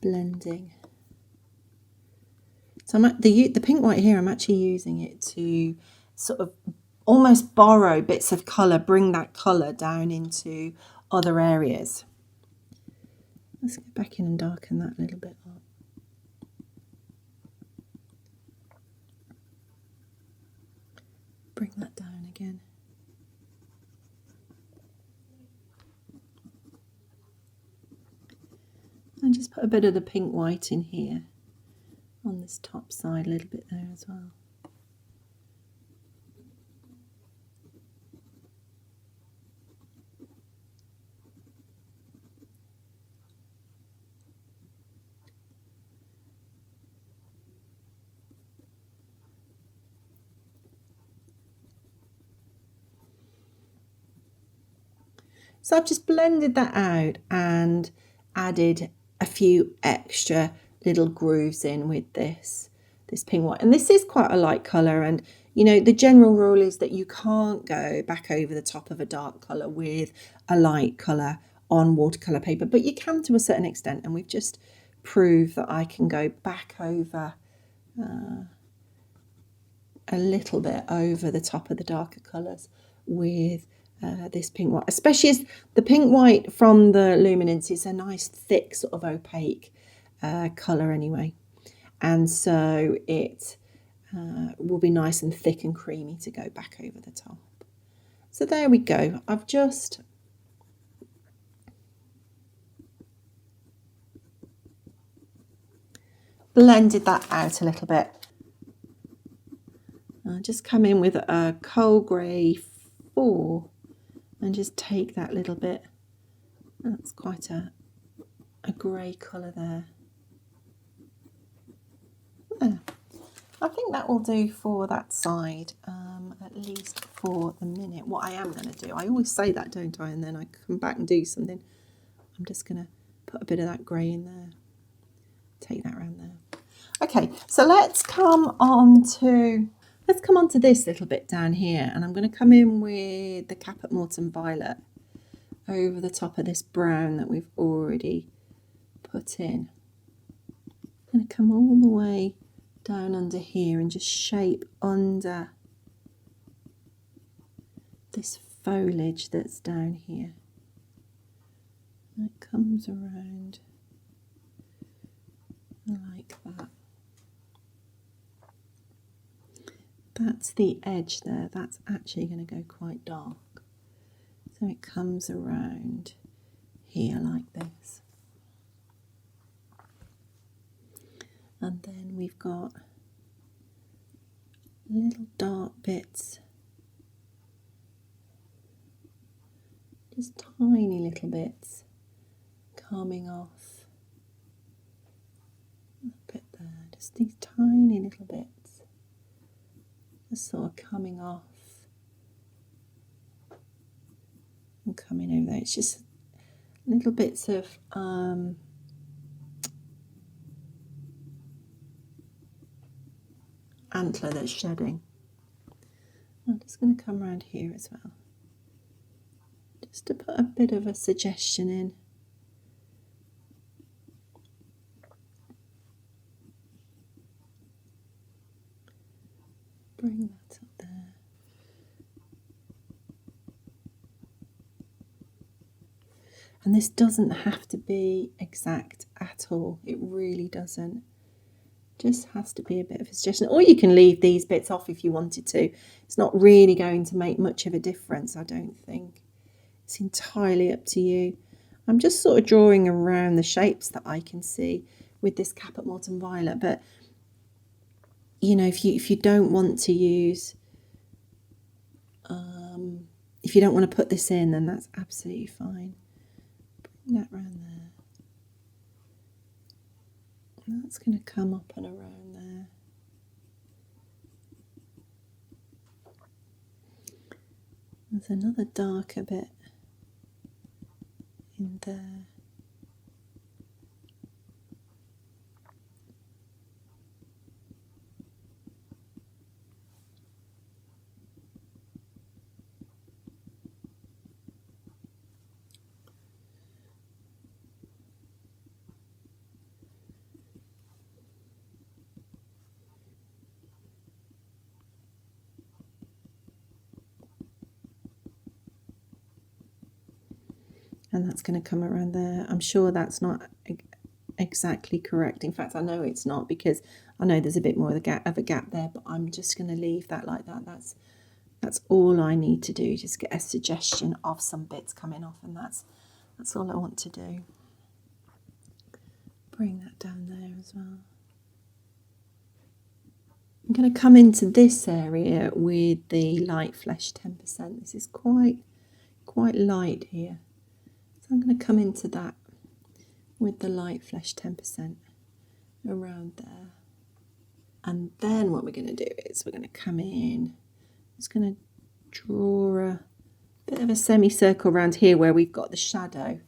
blending. So the pink white here, I'm actually using it to sort of almost borrow bits of colour, bring that colour down into other areas. Let's go back in and darken that a little bit up. Bring that down again. And just put a bit of the pink white in here on this top side, a little bit there as well. So I've just blended that out and added a few extra little grooves in with this pink white. And this is quite a light colour, and you know, the general rule is that you can't go back over the top of a dark colour with a light colour on watercolour paper, but you can to a certain extent, and we've just proved that I can go back over a little bit over the top of the darker colours with this pink white, especially as the pink white from the Luminance is a nice thick sort of opaque colour anyway, and so it will be nice and thick and creamy to go back over the top. So there we go. I've just blended that out a little bit. I'll just come in with a coal grey 4 and just take that little bit. That's quite a grey colour there. I think that will do for that side, at least for the minute. What I am going to do, I always say that, don't I? And then I come back and do something. I'm just going to put a bit of that grey in there. Take that around there. Okay, so let's come on to this little bit down here, and I'm going to come in with the Caput Mortem Violet over the top of this brown that we've already put in. I'm going to come all the way down under here and just shape under this foliage that's down here. And it comes around like that. That's the edge there. That's actually going to go quite dark. So it comes around here like this. And then we've got little dark bits, just tiny little bits coming off a bit there, just these tiny little bits, just sort of coming off and coming over there. It's just little bits of antler that's shedding. I'm just going to come around here as well, just to put a bit of a suggestion in. Bring that up there. And this doesn't have to be exact at all. It really doesn't. Just has to be a bit of a suggestion, or you can leave these bits off if you wanted to. It's not really going to make much of a difference, I don't think. It's entirely up to you. I'm just sort of drawing around the shapes that I can see with this Caput Mortem Violet, but you know, if you don't want to use, if you don't want to put this in, then that's absolutely fine. Bring that around there. That's going to come up and around there. There's another darker bit in there. And that's going to come around there. I'm sure that's not exactly correct. In fact, I know it's not, because I know there's a bit more of a gap there, but I'm just going to leave that like that. That's all I need to do. Just get a suggestion of some bits coming off, and that's all I want to do. Bring that down there as well. I'm going to come into this area with the light flesh 10%. This is quite light here. I'm going to come into that with the light flesh 10% around there. And then what we're going to do is we're going to come in, just going to draw a bit of a semicircle around here where we've got the shadow,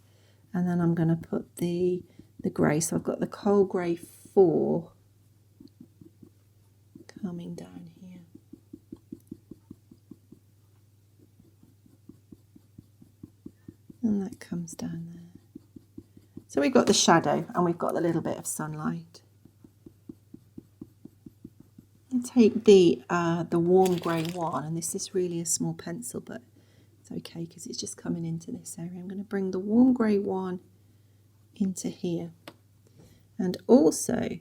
and then I'm going to put the grey. So I've got the coal grey 4 coming down here. And that comes down there. So we've got the shadow and we've got a little bit of sunlight. I take the warm grey 1, and this is really a small pencil, but it's okay because it's just coming into this area. I'm going to bring the warm grey 1 into here, and also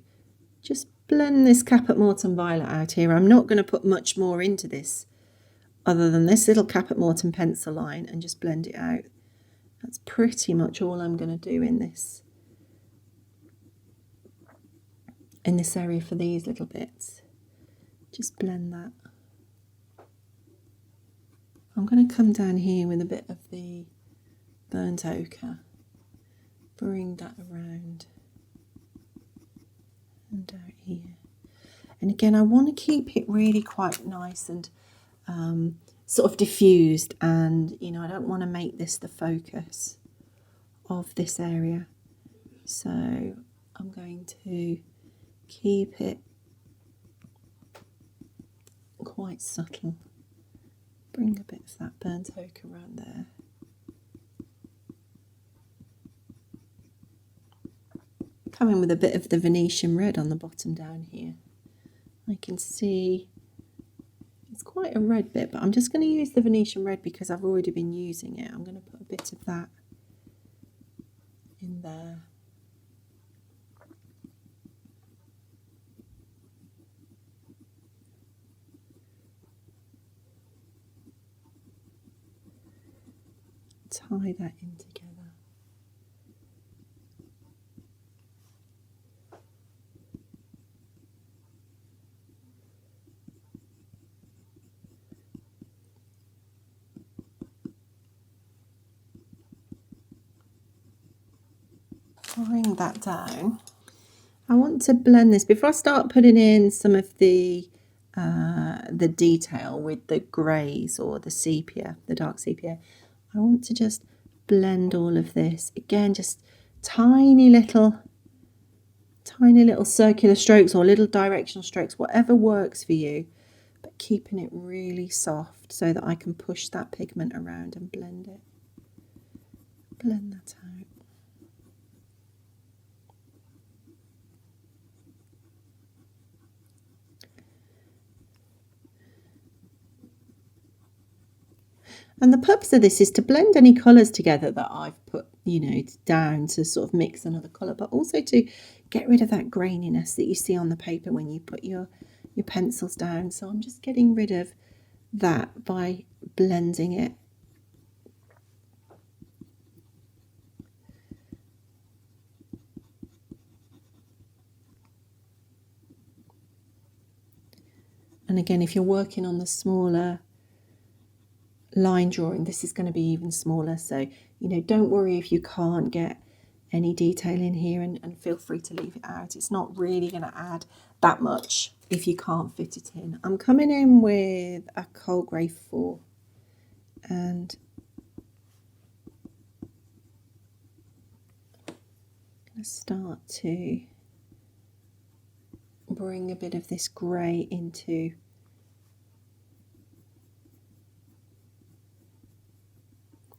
just blend this Caput Mortuum violet out here. I'm not going to put much more into this other than this little Caput Mortuum pencil line, and just blend it out. That's pretty much all I'm going to do in this area for these little bits. Just blend that. I'm going to come down here with a bit of the burnt ochre, bring that around and out here. And again, I want to keep it really quite nice and sort of diffused, and you know, I don't want to make this the focus of this area. So I'm going to keep it quite subtle. Bring a bit of that burnt ochre around there. Come in with a bit of the Venetian red on the bottom down here. I can see it's quite a red bit, but I'm just going to use the Venetian red because I've already been using it. I'm going to put a bit of that in there. Tie that in together. Bring that down. I want to blend this before I start putting in some of the detail with the greys or the sepia, the dark sepia. I want to just blend all of this. Again, just tiny little circular strokes or little directional strokes, whatever works for you, but keeping it really soft so that I can push that pigment around and blend it. Blend that out. And the purpose of this is to blend any colours together that I've put, you know, down to sort of mix another colour, but also to get rid of that graininess that you see on the paper when you put your pencils down. So I'm just getting rid of that by blending it. And again, if you're working on the smaller line drawing, this is going to be even smaller, so you know, don't worry if you can't get any detail in here, and feel free to leave it out. It's not really going to add that much if you can't fit it in. I'm coming in with a coal grey 4 and I'm going to start to bring a bit of this grey into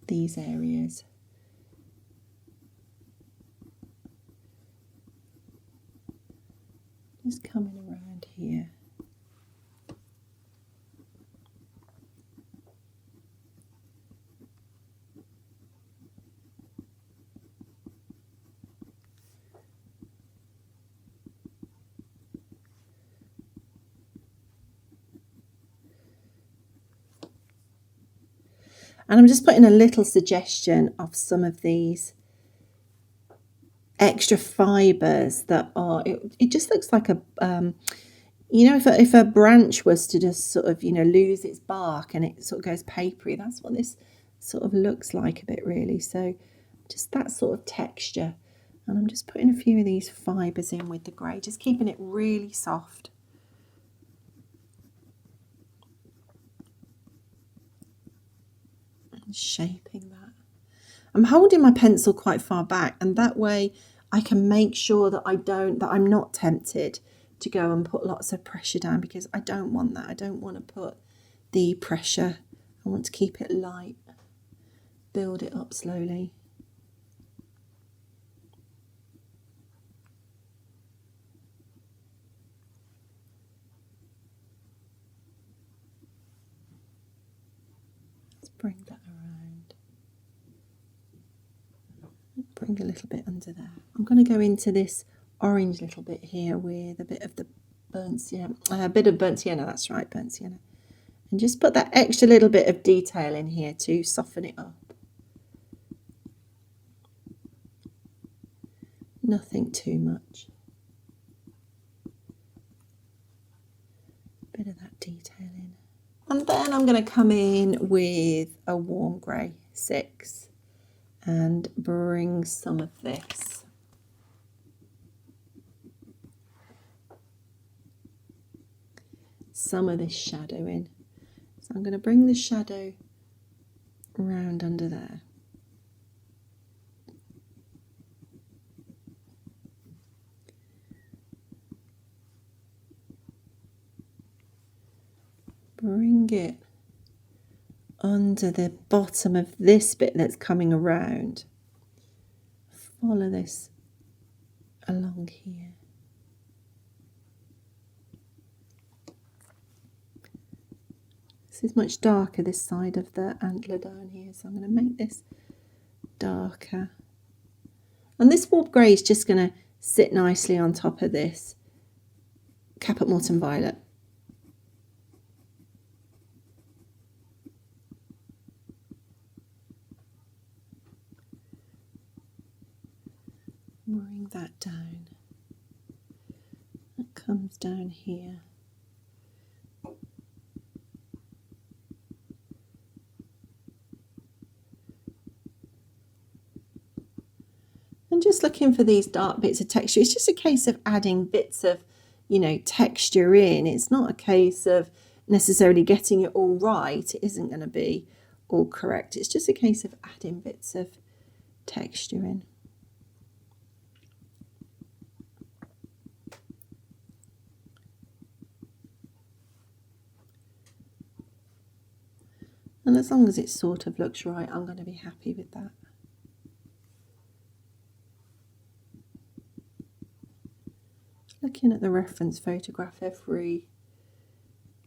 these areas. Just coming around here. And I'm just putting a little suggestion of some of these extra fibres that are, it just looks like a, you know, if a branch was to just sort of, you know, lose its bark and it sort of goes papery, that's what this sort of looks like a bit really. So just that sort of texture. And I'm just putting a few of these fibres in with the grey, just keeping it really soft. shaping that. I'm holding my pencil quite far back, and that way I can make sure that I'm not tempted to go and put lots of pressure down, because I don't want that. I don't want to put the pressure. I want to keep it light, build it up slowly. Let's bring that around. Bring a little bit under there. I'm going to go into this orange little bit here with a bit of the burnt sienna, that's right, burnt sienna. And just put that extra little bit of detail in here to soften it up. Nothing too much. Bit of that detail in. And then I'm going to come in with a warm grey 6 and bring some of this. Some of this shadow in. So I'm going to bring the shadow round under there. Bring it under the bottom of this bit that's coming around. Follow this along here. This is much darker, this side of the antler down here, so I'm going to make this darker. And this warp grey is just going to sit nicely on top of this Caput Mortuum violet. Bring that down. That comes down here. And just looking for these dark bits of texture. It's just a case of adding bits of, texture in. It's not a case of necessarily getting it all right. It isn't going to be all correct. It's just a case of adding bits of texture in. And as long as it sort of looks right, I'm going to be happy with that. Looking at the reference photograph every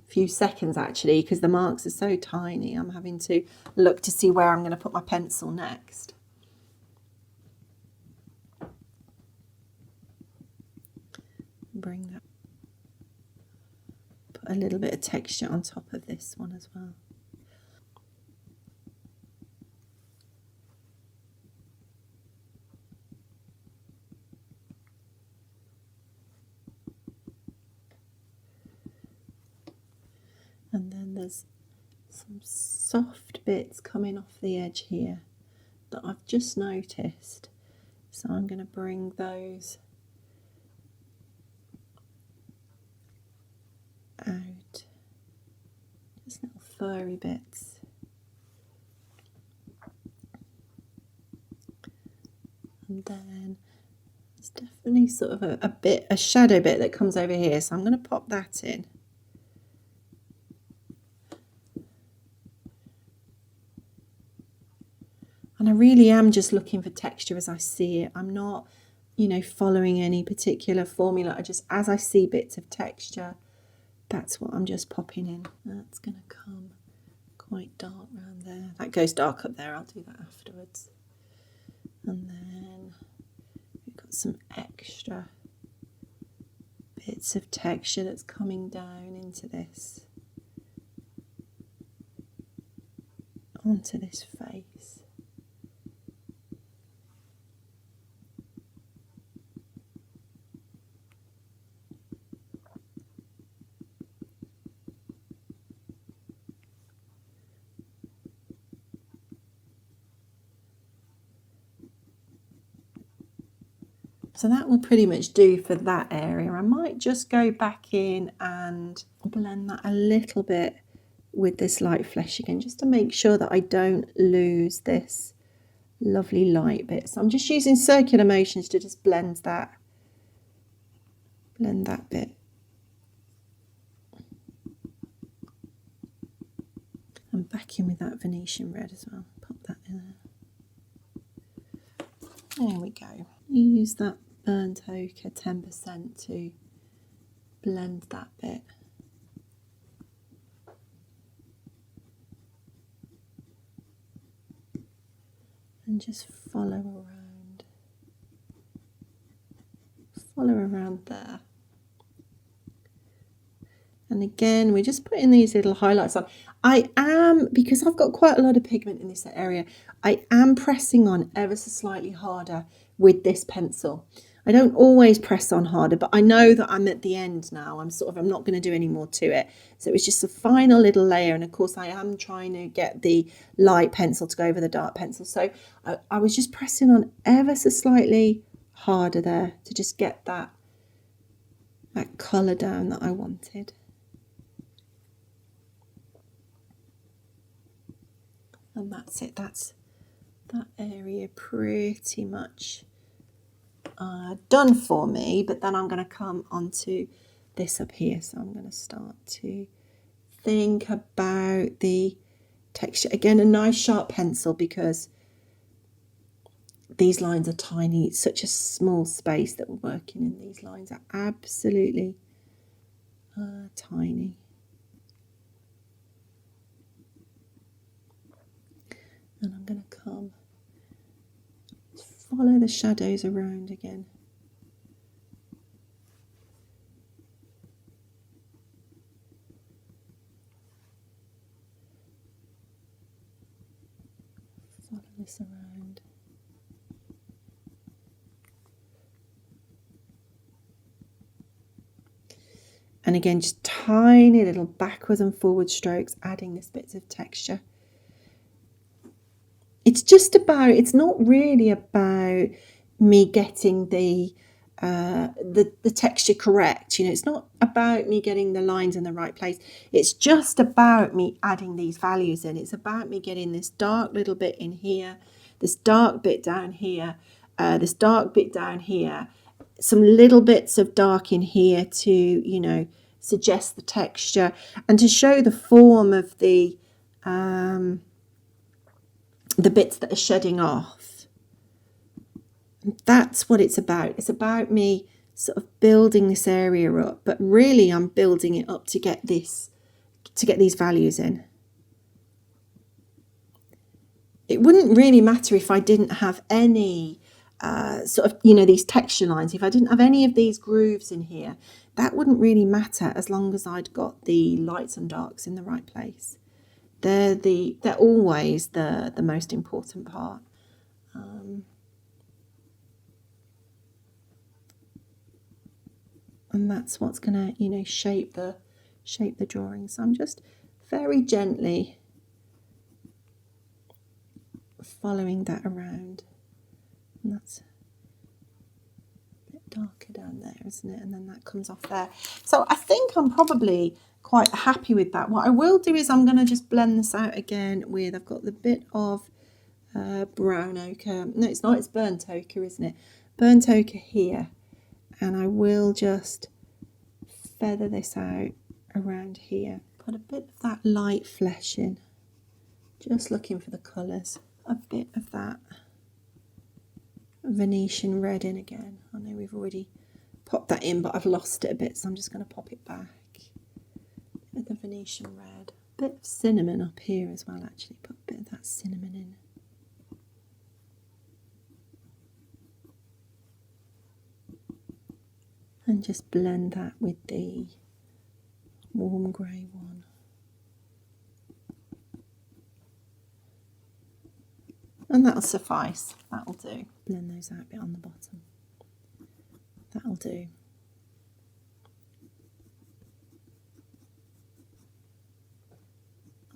few seconds, actually, because the marks are so tiny, I'm having to look to see where I'm going to put my pencil next. Bring that. Put a little bit of texture on top of this one as well. And then there's some soft bits coming off the edge here that I've just noticed. So I'm going to bring those out. Just little furry bits. And then there's definitely sort of a shadow bit that comes over here. So I'm going to pop that in. And I really am just looking for texture as I see it. I'm not, following any particular formula. As I see bits of texture, that's what I'm just popping in. That's going to come quite dark around there. That goes dark up there. I'll do that afterwards. And then we've got some extra bits of texture that's coming down into this, onto this face. So that will pretty much do for that area. I might just go back in and blend that a little bit with this light flesh again, just to make sure that I don't lose this lovely light bit. So I'm just using circular motions to just blend that bit. And back in with that Venetian red as well. Pop that in there. There we go. Use that burnt ochre 10% to blend that bit. And just follow around there. And again, we're just putting these little highlights on. Because I've got quite a lot of pigment in this area, I am pressing on ever so slightly harder with this pencil. I don't always press on harder, but I know that I'm at the end now. I'm not going to do any more to it. So it's just a final little layer. And of course, I am trying to get the light pencil to go over the dark pencil. So I was just pressing on ever so slightly harder there to just get that colour down that I wanted. And that's it. That's that area pretty much done for me. But then I'm going to come onto this up here. So I'm going to start to think about the texture. Again, a nice sharp pencil, because these lines are tiny. It's such a small space that we're working in. These lines are absolutely tiny. And I'm going to come follow the shadows around again. Follow this around. And again, just tiny little backwards and forward strokes, adding this bits of texture. It's not really about me getting the texture correct. It's not about me getting the lines in the right place. It's just about me adding these values in. It's about me getting this dark little bit in here, this dark bit down here, this dark bit down here, some little bits of dark in here to, suggest the texture and to show the form of the bits that are shedding off. That's what it's about. It's about me sort of building this area up, but really I'm building it up to get these values in. It wouldn't really matter if I didn't have any these texture lines. If I didn't have any of these grooves in here, that wouldn't really matter as long as I'd got the lights and darks in the right place. They're always the most important part. And that's what's going to, shape the drawing. So I'm just very gently following that around. And that's a bit darker down there, isn't it? And then that comes off there. So I think I'm probably quite happy with that. What I will do is I'm going to just blend this out again with, I've got the bit of brown ochre. No, it's not, it's burnt ochre, isn't it? Burnt ochre here. And I will just feather this out around here. Put a bit of that light flesh in. Just looking for the colours. A bit of that Venetian red in again. I know we've already popped that in, but I've lost it a bit, so I'm just going to pop it back. With the Venetian red. A bit of cinnamon up here as well, actually. Put a bit of that cinnamon in. And just blend that with the warm grey one. And that'll suffice. That'll do. Blend those out a bit on the bottom. That'll do.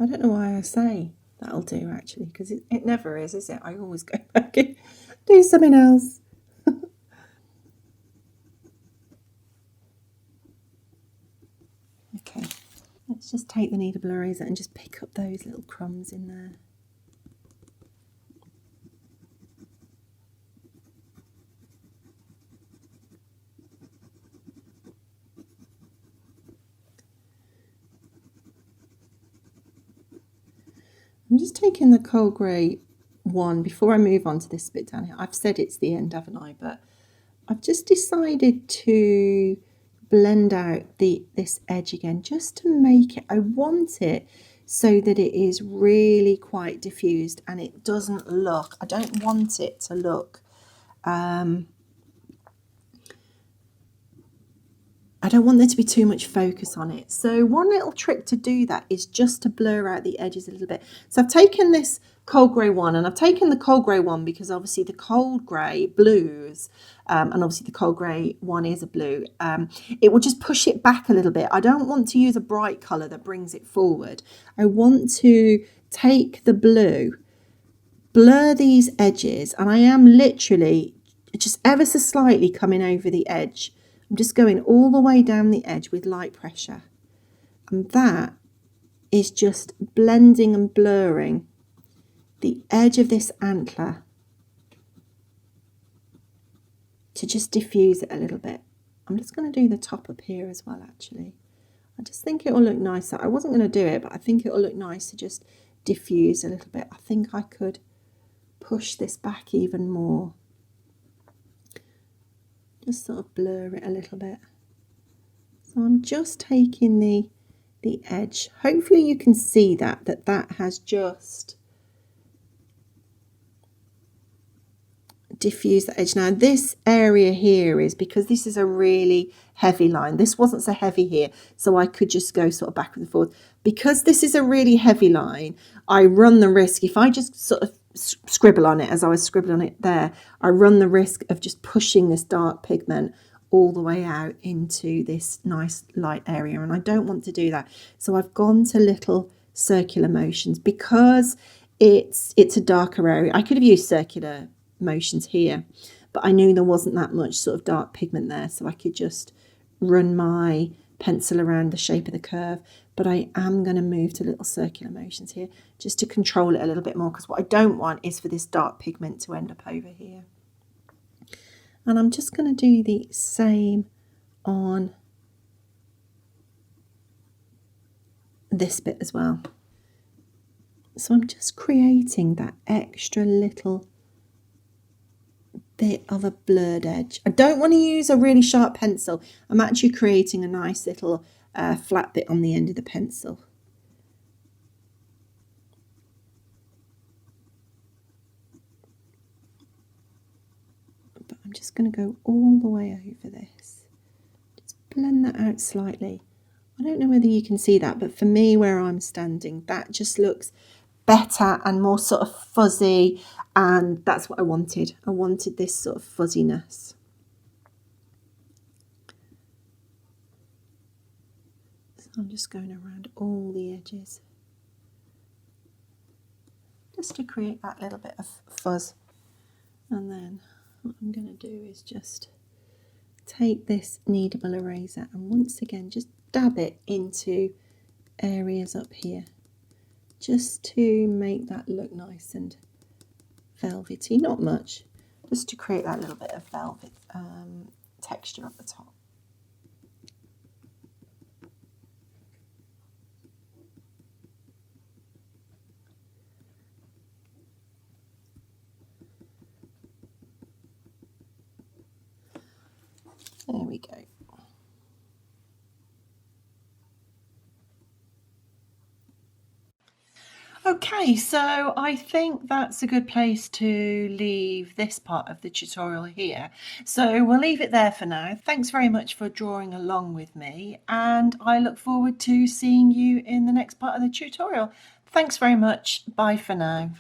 I don't know why I say that'll do, actually, because it never is it? I always go back and do something else. Okay, let's just take the kneadable eraser and just pick up those little crumbs in there. I'm just taking the coal grey one before I move on to this bit down here. I've said it's the end, haven't I? But I've just decided to blend out this edge again, just to make it, I want it so that it is really quite diffused and it doesn't look, I don't want it to look, I don't want there to be too much focus on it. So one little trick to do that is just to blur out the edges a little bit. So I've taken this cold grey one, and I've taken the cold grey one because obviously the cold grey blues, and obviously the cold grey one is a blue, it will just push it back a little bit. I don't want to use a bright colour that brings it forward. I want to take the blue, blur these edges, and I am literally just ever so slightly coming over the edge. I'm just going all the way down the edge with light pressure, and that is just blending and blurring the edge of this antler to just diffuse it a little bit. I'm just going to do the top up here as well, actually. I just think it will look nicer. I wasn't going to do it, but I think it will look nice to just diffuse a little bit. I think I could push this back even more. Just sort of blur it a little bit. So I'm just taking the edge. Hopefully you can see that has just diffused the edge. Now this area here is because this is a really heavy line. This wasn't so heavy here, so I could just go sort of backwards and forwards. Because this is a really heavy line, I run the risk, if I just sort of scribble on it as I was scribbling on it there, I run the risk of just pushing this dark pigment all the way out into this nice light area, and I don't want to do that. So I've gone to little circular motions because it's a darker area. I could have used circular motions here, but I knew there wasn't that much sort of dark pigment there, so I could just run my pencil around the shape of the curve. But I am going to move to little circular motions here just to control it a little bit more, because what I don't want is for this dark pigment to end up over here. And I'm just going to do the same on this bit as well. So I'm just creating that extra little bit of a blurred edge. I don't want to use a really sharp pencil. I'm actually creating a nice little flat bit on the end of the pencil. But I'm just going to go all the way over this. Just blend that out slightly. I don't know whether you can see that, but for me, where I'm standing, that just looks better and more sort of fuzzy, and that's what I wanted. I wanted this sort of fuzziness. So I'm just going around all the edges just to create that little bit of fuzz. And then what I'm going to do is just take this kneadable eraser and once again just dab it into areas up here, just to make that look nice and velvety. Not much, just to create that little bit of velvet texture at the top. There we go. Okay, so I think that's a good place to leave this part of the tutorial here. So we'll leave it there for now. Thanks very much for drawing along with me, and I look forward to seeing you in the next part of the tutorial. Thanks very much. Bye for now.